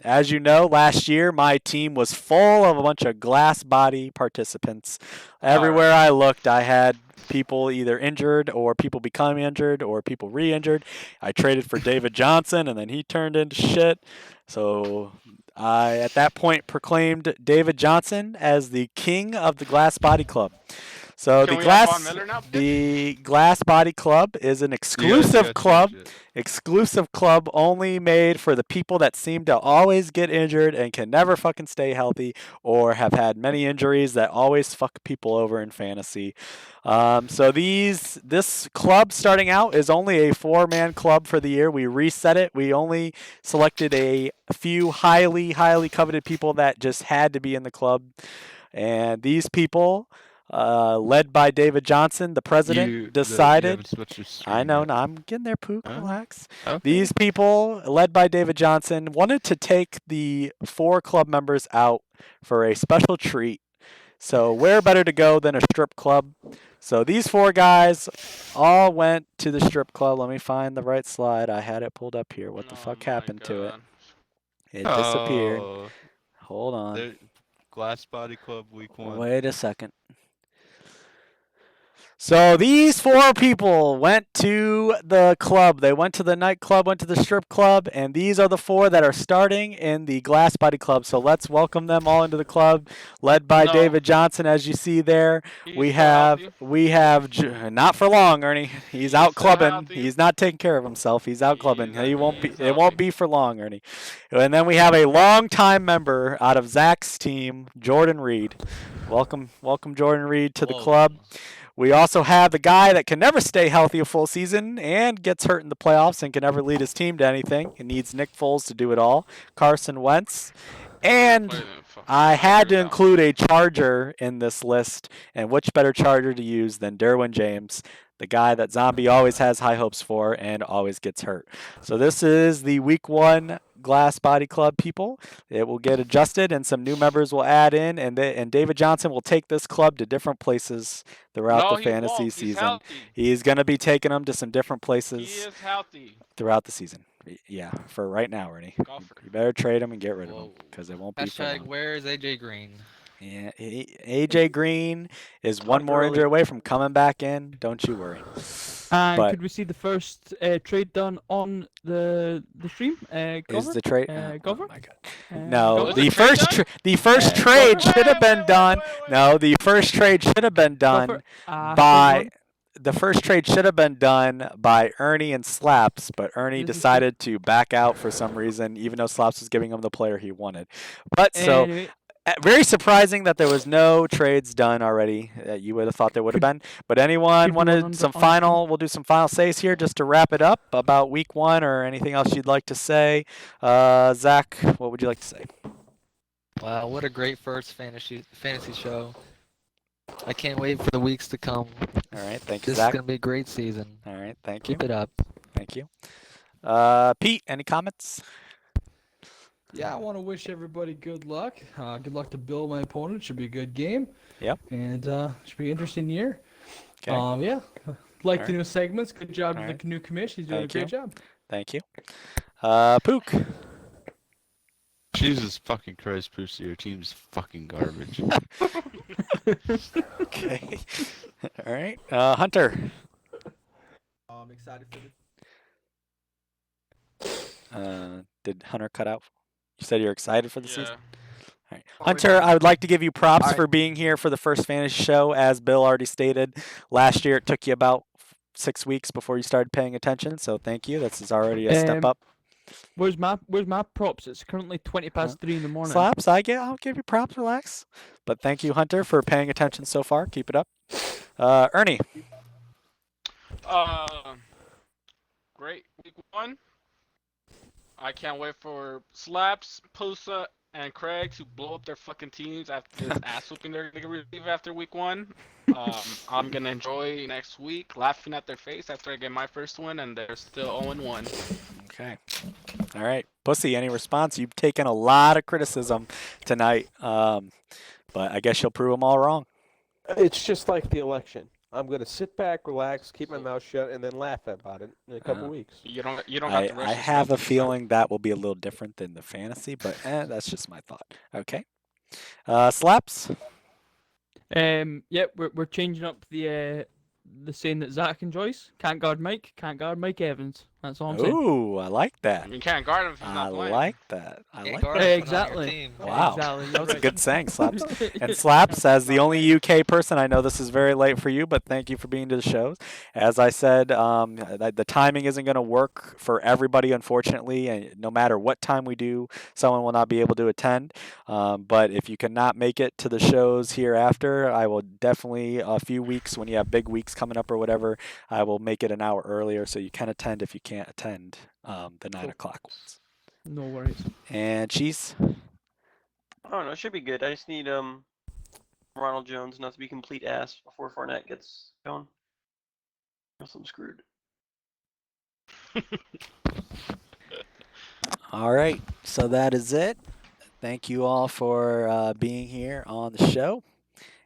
As you know, last year, my team was full of a bunch of glass body participants. Everywhere I looked, I had people either injured or people becoming injured or people re-injured. I traded for David Johnson, and then he turned into shit. So I, at that point, proclaimed David Johnson as the king of the Glass Body Club. So Can the we have Von Miller now, Glass Body Club is an exclusive club. exclusive club only made for the people that seem to always get injured and can never fucking stay healthy or have had many injuries that always fuck people over in fantasy. So this club starting out is only a 4-man club for the year. We reset it. We only selected a few highly coveted people that just had to be in the club. And these people, led by David Johnson, the president, decided. I know, no, I'm getting there, Pook. Relax. Okay. These people, led by David Johnson, wanted to take the 4 club members out for a special treat. So where better to go than a strip club? So these 4 guys all went to the strip club. Let me find the right slide. I had it pulled up here. What the fuck happened to it? It disappeared. Oh, Hold on. they're- Glass Body Club week 1. Wait a second. So these 4 people went to the club. They went to the nightclub, went to the strip club, and these are the 4 that are starting in the Glass Body Club. So let's welcome them all into the club, led by No. David Johnson, as you see there. He's We still have healthy. not for long, Ernie. He's out still clubbing. healthy. He's not taking care of himself. He's out clubbing. He's- He won't be. he's It won't healthy. be for long, Ernie. And then we have a longtime member out of Zach's team, Jordan Reed. Welcome, Jordan Reed to the club. We also have the guy that can never stay healthy a full season and gets hurt in the playoffs and can never lead his team to anything. It needs Nick Foles to do it all. Carson Wentz. And I had to include a Charger in this list. And which better Charger to use than Derwin James, the guy that Zombie always has high hopes for and always gets hurt. So this is the week 1 Glass Body Club people. It will get adjusted and some new members will add in, and David Johnson will take this club to different places throughout No, the he fantasy won't. He's season. healthy. He's going to be taking them to some different He places is healthy. throughout the season. Yeah, for right now, Ernie. Golfer. You better trade him and get rid of him Whoa. because it won't be for Hashtag long. where is AJ Green? Yeah, AJ Green is one more injury away from coming back in. Don't you worry. And But- could we see the first trade done on the stream? Is Gover? the trade? Gover? my God. Uh, No, Gover? Was the the trade first done? the first Yeah, trade Gover. should have been Wait, done. wait. No, the first trade should have been done Gover? by the first trade should have been done by Ernie and Slaps, but Ernie This is decided to back out for some reason, even though Slaps was giving him the player he wanted. But so Anyway, very surprising that there was no trades done already. You would have thought there would have been. But anyone could we run wanted under- some on final? We'll do some final says here just to wrap it up about week 1 or anything else you'd like to say. Zach, what would you like to say? Wow, what a great first fantasy show. I can't wait for the weeks to come. All right, thank you, This is Zach. gonna be a great season. All right, thank you. Keep it up. Thank you. Pete, any comments? Yeah, I want to wish everybody good luck. Good luck to Bill, my opponent. Should be a good game. Yep. And should be an interesting year. Okay. Yeah. Like All the right. new segments. Good job to All the right. canoe commission. He's doing Thank a great you. job. Thank you. Pook. Jesus fucking Christ, Bruce, your team's fucking garbage. Okay. All right. Hunter. I'm excited for the Did Hunter cut out? You said you're excited for the Yeah. season? All right. Hunter, I would like to give you props All right. for being here for the first fantasy show. As Bill already stated, last year it took you about 6 weeks before you started paying attention, so thank you. This is already a step Um, up. where's my props? It's currently 3 in the morning. Slaps, I'll give you props, relax. But thank you, Hunter, for paying attention so far. Keep it up. Ernie. Great week 1. I can't wait for Slaps, Pusa, and Craig to blow up their fucking teams after this ass whooping they're gonna receive after week 1. I'm gonna enjoy next week, laughing at their face after I get my first win, and they're still 0-1. Okay. All right. Pussy, any response? You've taken a lot of criticism tonight, but I guess you'll prove them all wrong. It's just like the election. I'm gonna sit back, relax, keep my mouth shut, and then laugh about it in a couple weeks. You don't have I, to rush I yourself have a to feeling that will be a little different than the fantasy, but that's just my thought. Okay. Slaps? Yeah, we're changing up the saying that Zach enjoys. Can't guard Mike Evans. That's all I'm saying. Ooh, I like that. You can't guard him if he's I not playing. like that. I Can't like guard that. him if Exactly. not on your team. Wow. Exactly. That was a You're good saying, Slaps. And Slaps, as the only UK person, I know this is very late for you, but thank you for being to the shows. As I said, the timing isn't going to work for everybody, unfortunately, and no matter what time we do, someone will not be able to attend. But if you cannot make it to the shows hereafter, I will definitely, a few weeks, when you have big weeks coming up or whatever, I will make it an hour earlier so you can attend if you can't attend the 9 o'clock ones. No worries. And Cheese? I don't know. It should be good. I just need Ronald Jones not to be complete ass before Fournette gets going. Else I'm screwed. All right, so that is it. Thank you all for being here on the show.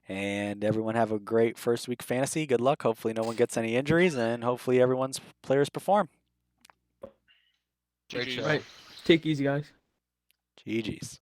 And everyone have a great first week fantasy. Good luck. Hopefully no one gets any injuries, and hopefully everyone's players perform. Great GGs. show. Right. Take it easy, guys. GG's.